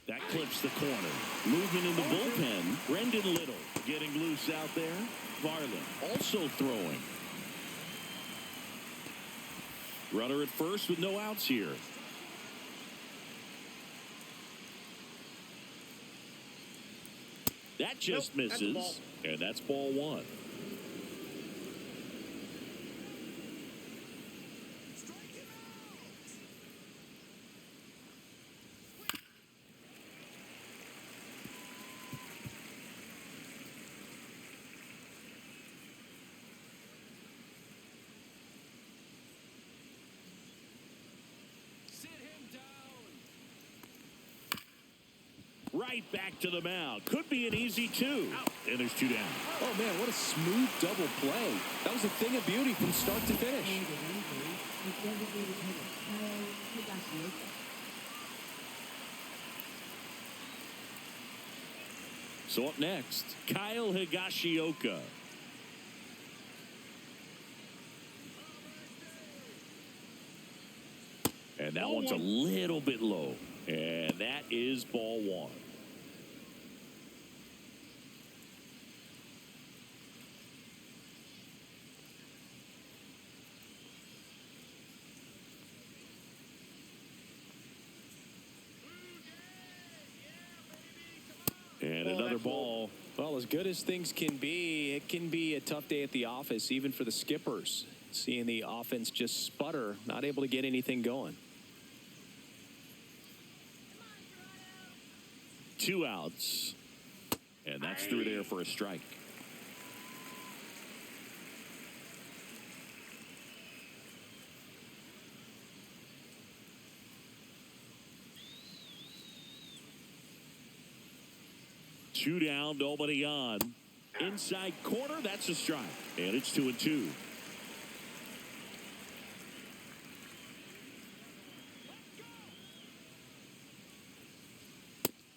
That clips the corner. Movement in the bullpen. Brendan Little getting loose out there. Varland also throwing. Runner at first with no outs here. That just misses. And that's ball one. Right back to the mound. Could be an easy two. And there's two down. Oh, man, what a smooth double play. That was a thing of beauty from start to finish. So up next, Kyle Higashioka. And that one's a little bit low. And that is ball one. And another ball. Well, as good as things can be, it can be a tough day at the office, even for the skippers. Seeing the offense just sputter, not able to get anything going. 2 outs. And that's through there for a strike. Two down, nobody on. Inside corner, that's a strike. And it's 2-2.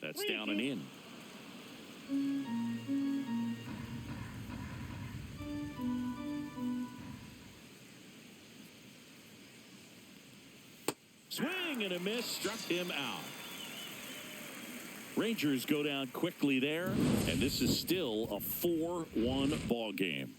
That's down and in. Swing and a miss, struck him out. Rangers go down quickly there, and this is still a 4-1 ball game.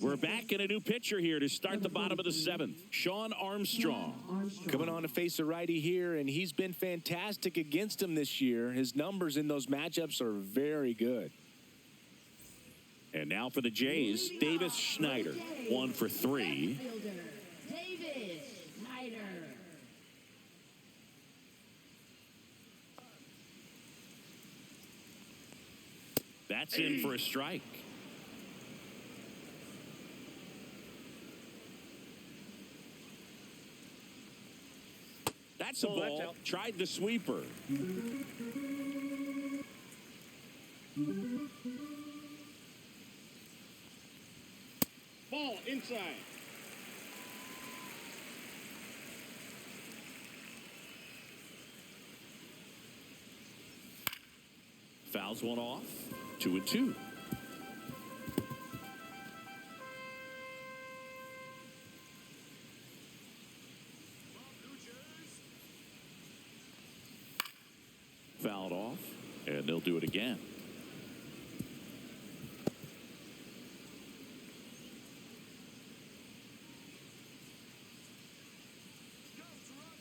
We're back in a new pitcher here to start the bottom of the 7th. Sean Armstrong. Coming on to face a righty here, and he's been fantastic against him this year. His numbers in those matchups are very good. And now for the Jays, Davis Schneider. 1 for 3. Davis Schneider. That's in for a strike. That's a ball. Tried the sweeper. Ball inside. Fouls one off. 2-2. Fouled off, and they'll do it again.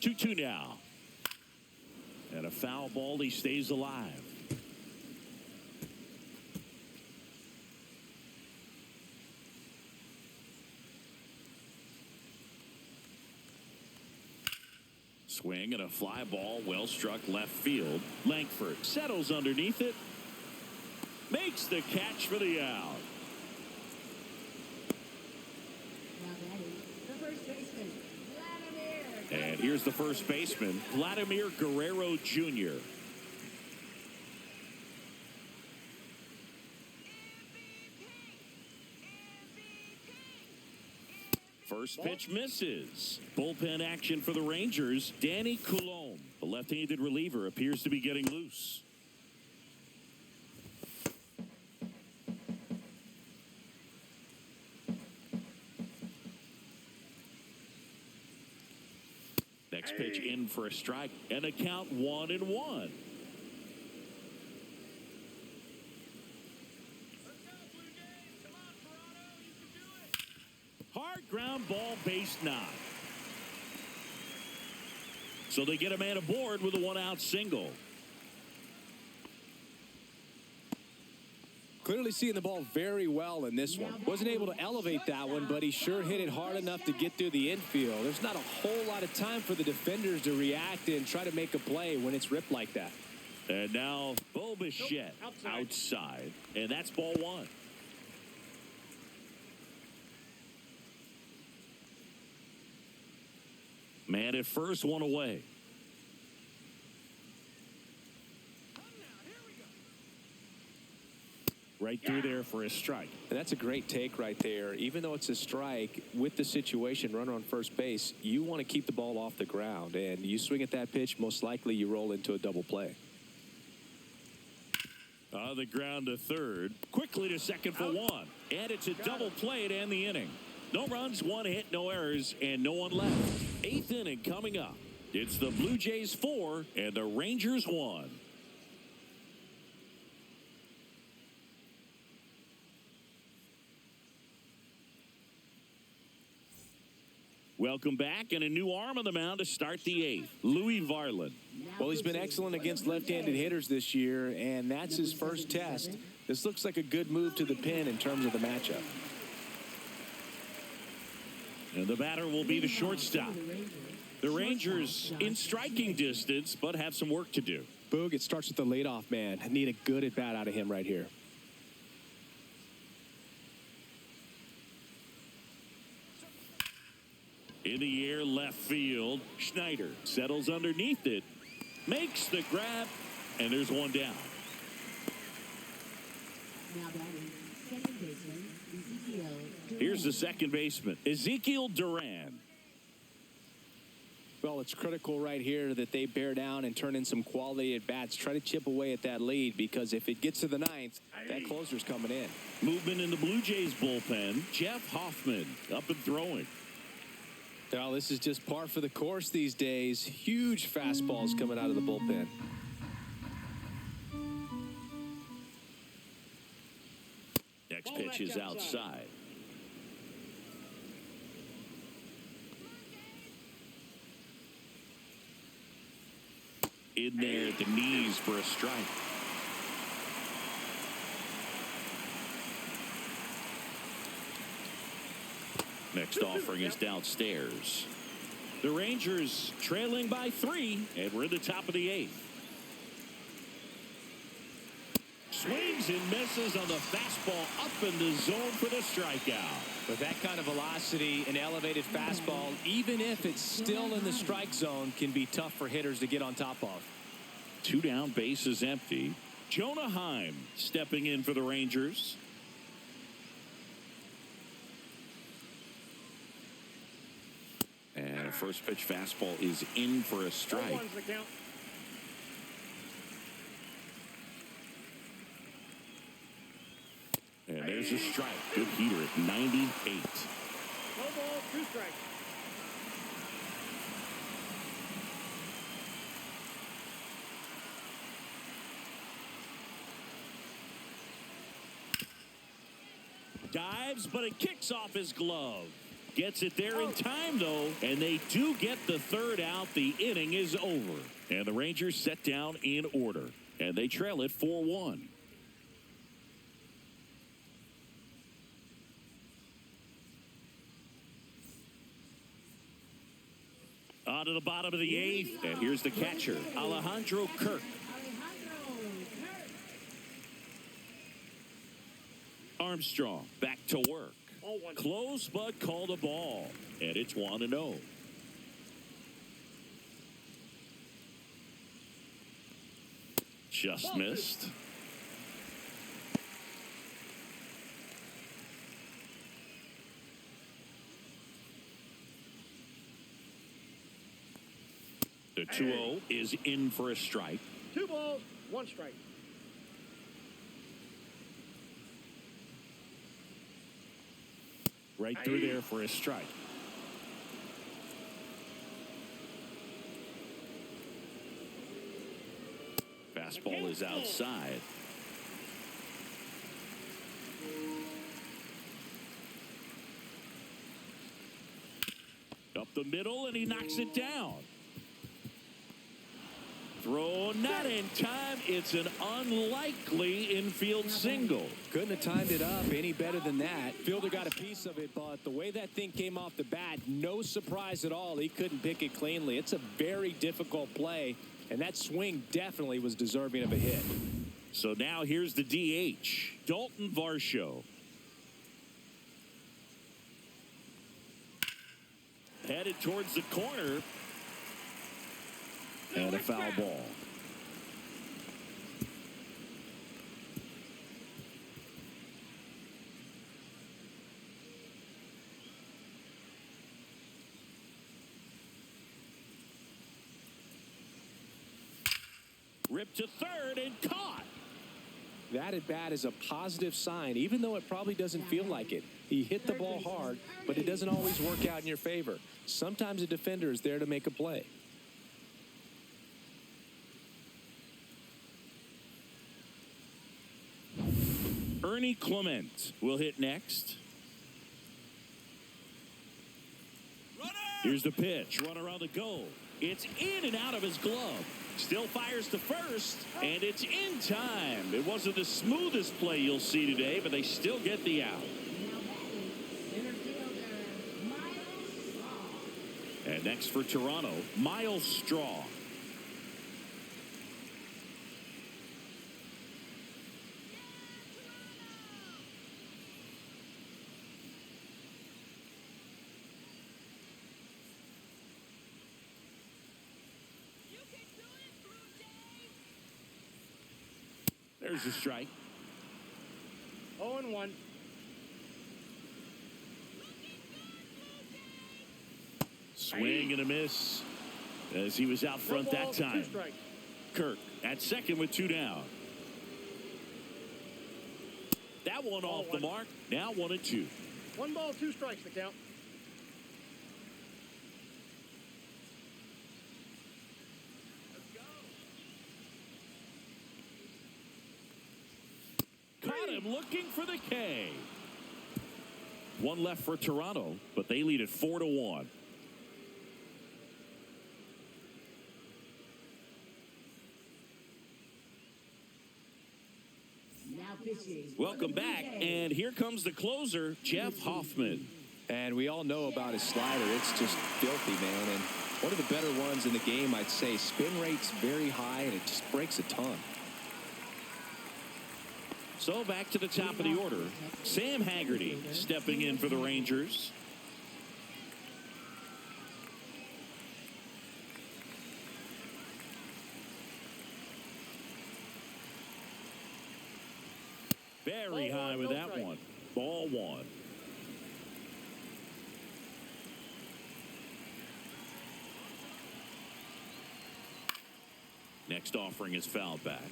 Two now. And a foul ball, he stays alive. Swing and a fly ball, well struck left field. Langford settles underneath it. Makes the catch for the out. Now batting, the first baseman, Vladimir And here's the first baseman, Vladimir Guerrero Jr. First pitch misses. Bullpen action for the Rangers. Danny Coulombe, the left-handed reliever, appears to be getting loose. Next pitch in for a strike, and a count 1-1. Hard ground ball, base knock. So they get a man aboard with a one-out single. Clearly seeing the ball very well in this one. Wasn't able to elevate that one, but he sure hit it hard enough to get through the infield. There's not a whole lot of time for the defenders to react and try to make a play when it's ripped like that. And now Bo Bichette outside. And that's ball one. Man at first, one away. Right through there for a strike. And that's a great take right there. Even though it's a strike, with the situation, runner on first base, you want to keep the ball off the ground. And you swing at that pitch, most likely you roll into a double play. On the ground to third. Quickly to second for one. And it's a double play to end the inning. No runs, one hit, no errors, and no one left. Eighth inning coming up. It's the Blue Jays 4 and the Rangers 1. Welcome back, and a new arm on the mound to start the eighth. Louis Varland. Well, he's been excellent against left-handed hitters this year, and that's his first test. This looks like a good move to the pin in terms of the matchup. And the batter will be the shortstop. The Rangers in striking distance, but have some work to do. Boog, it starts with the leadoff man. I need a good at-bat out of him right here. In the air, left field. Schneider settles underneath it. Makes the grab, and there's one down. Now batting, second baseman, Ezekiel Duran. Here's the second baseman, Ezekiel Duran. Well, it's critical right here that they bear down and turn in some quality at-bats. Try to chip away at that lead, because if it gets to the ninth, that closer's coming in. Movement in the Blue Jays bullpen. Jeff Hoffman up and throwing. Well, this is just par for the course these days. Huge fastballs coming out of the bullpen. Next pitch is outside. In there at the knees for a strike. Next offering is downstairs. The Rangers trailing by 3, and we're in the top of the 8th. Swings and misses on the fastball up in the zone for the strikeout. With that kind of velocity, an elevated fastball, even if it's still in the strike zone, can be tough for hitters to get on top of. 2 down, bases empty. Jonah Heim stepping in for the Rangers. And a first pitch fastball is in for a strike. And there's a strike. Good heater at 98. No ball, 2 strikes. Dives, but it kicks off his glove. Gets it there in time, though, and they do get the third out. The inning is over. And the Rangers set down in order, and they trail it 4-1. On to the bottom of the 8th, and here's the catcher, Alejandro Kirk. Armstrong back to work. Close, but called a ball. And it's 1-0. Just missed. The 2-0 is in for a strike. 2 balls, 1 strike. Right through there for a strike. Fastball is outside. Up the middle, and he knocks it down. Throw not in time. It's an unlikely infield single. Couldn't have timed it up any better than that. Fielder got a piece of it, but the way that thing came off the bat, no surprise at all. He couldn't pick it cleanly. It's a very difficult play, and that swing definitely was deserving of a hit. So now here's the DH, Dalton Varsho. Headed towards the corner. And a foul ball. Ripped to third and caught. That at bat is a positive sign, even though it probably doesn't feel like it. He hit the ball hard, but it doesn't always work out in your favor. Sometimes a defender is there to make a play. Ernie Clement will hit next. Here's the pitch. Runner on the go. It's in and out of his glove. Still fires to first, and it's in time. It wasn't the smoothest play you'll see today, but they still get the out. And next for Toronto, Miles Straw. There's a strike. 0-1. Swing and a miss as he was out front that time. 2 strikes. Kirk at second with 2 down. That one off the mark. Now 1-2. 1 ball, 2 strikes to count. Caught him looking for the K. 1 left for Toronto, but they lead it 4-1. Welcome back, and here comes the closer, Jeff Hoffman. And we all know about his slider. It's just filthy, man. And one of the better ones in the game, I'd say. Spin rate's very high, and it just breaks a ton. So back to the top of the order. Sam Haggerty stepping in for the Rangers. Very high with that one. Ball 1. Next offering is fouled back.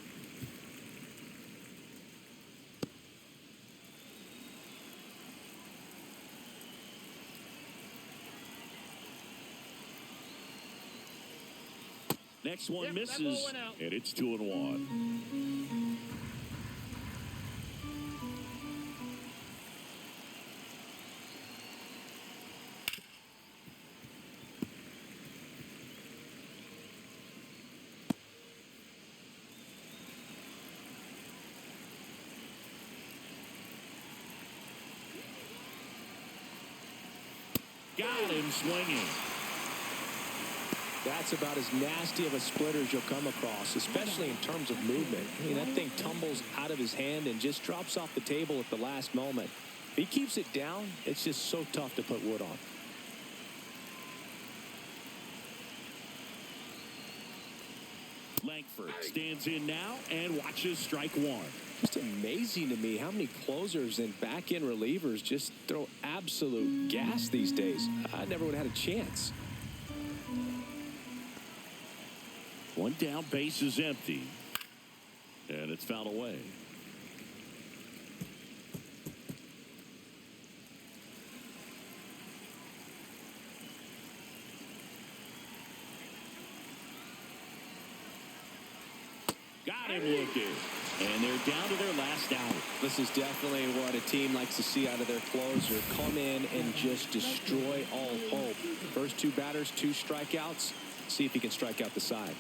Next one misses, and it's 2-1. Got him swinging. That's about as nasty of a splitter as you'll come across, especially in terms of movement. I mean, that thing tumbles out of his hand and just drops off the table at the last moment. If he keeps it down, it's just so tough to put wood on. Langford stands in now and watches strike one. Just amazing to me how many closers and back-end relievers just throw absolute gas these days. I never would have had a chance. One down, base is empty. And it's fouled away. Got him looking. And they're down to their last out. This is definitely what a team likes to see out of their closer. Come in and just destroy all hope. First two batters, 2 strikeouts. See if he can strike out the side.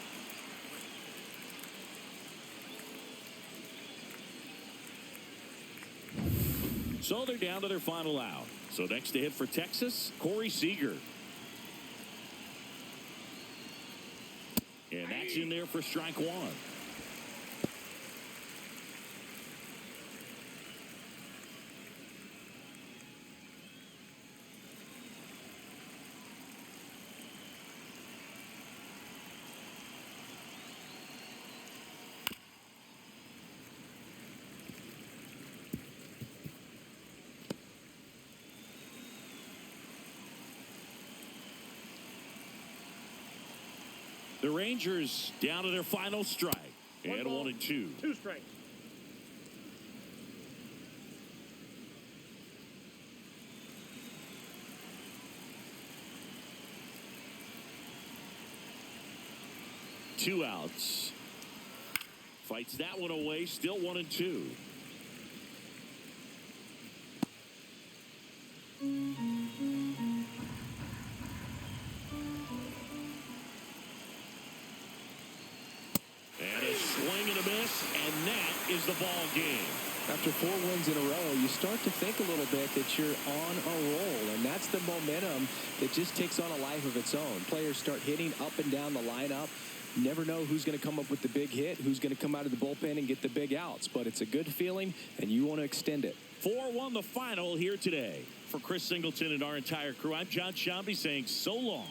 So they're down to their final out. So next to hit for Texas, Corey Seager. And that's in there for strike one. The Rangers down to their final strike. And 1 and 2. 2 strikes. Two outs. Fights that one away. Still 1 and 2. And a swing and a miss, and that is the ball game. After 4 wins in a row, you start to think a little bit that you're on a roll, and that's the momentum that just takes on a life of its own. Players start hitting up and down the lineup. You never know who's going to come up with the big hit, who's going to come out of the bullpen and get the big outs, but it's a good feeling, and you want to extend it. 4-1 the final here today. For Chris Singleton and our entire crew, I'm John Shambi saying so long.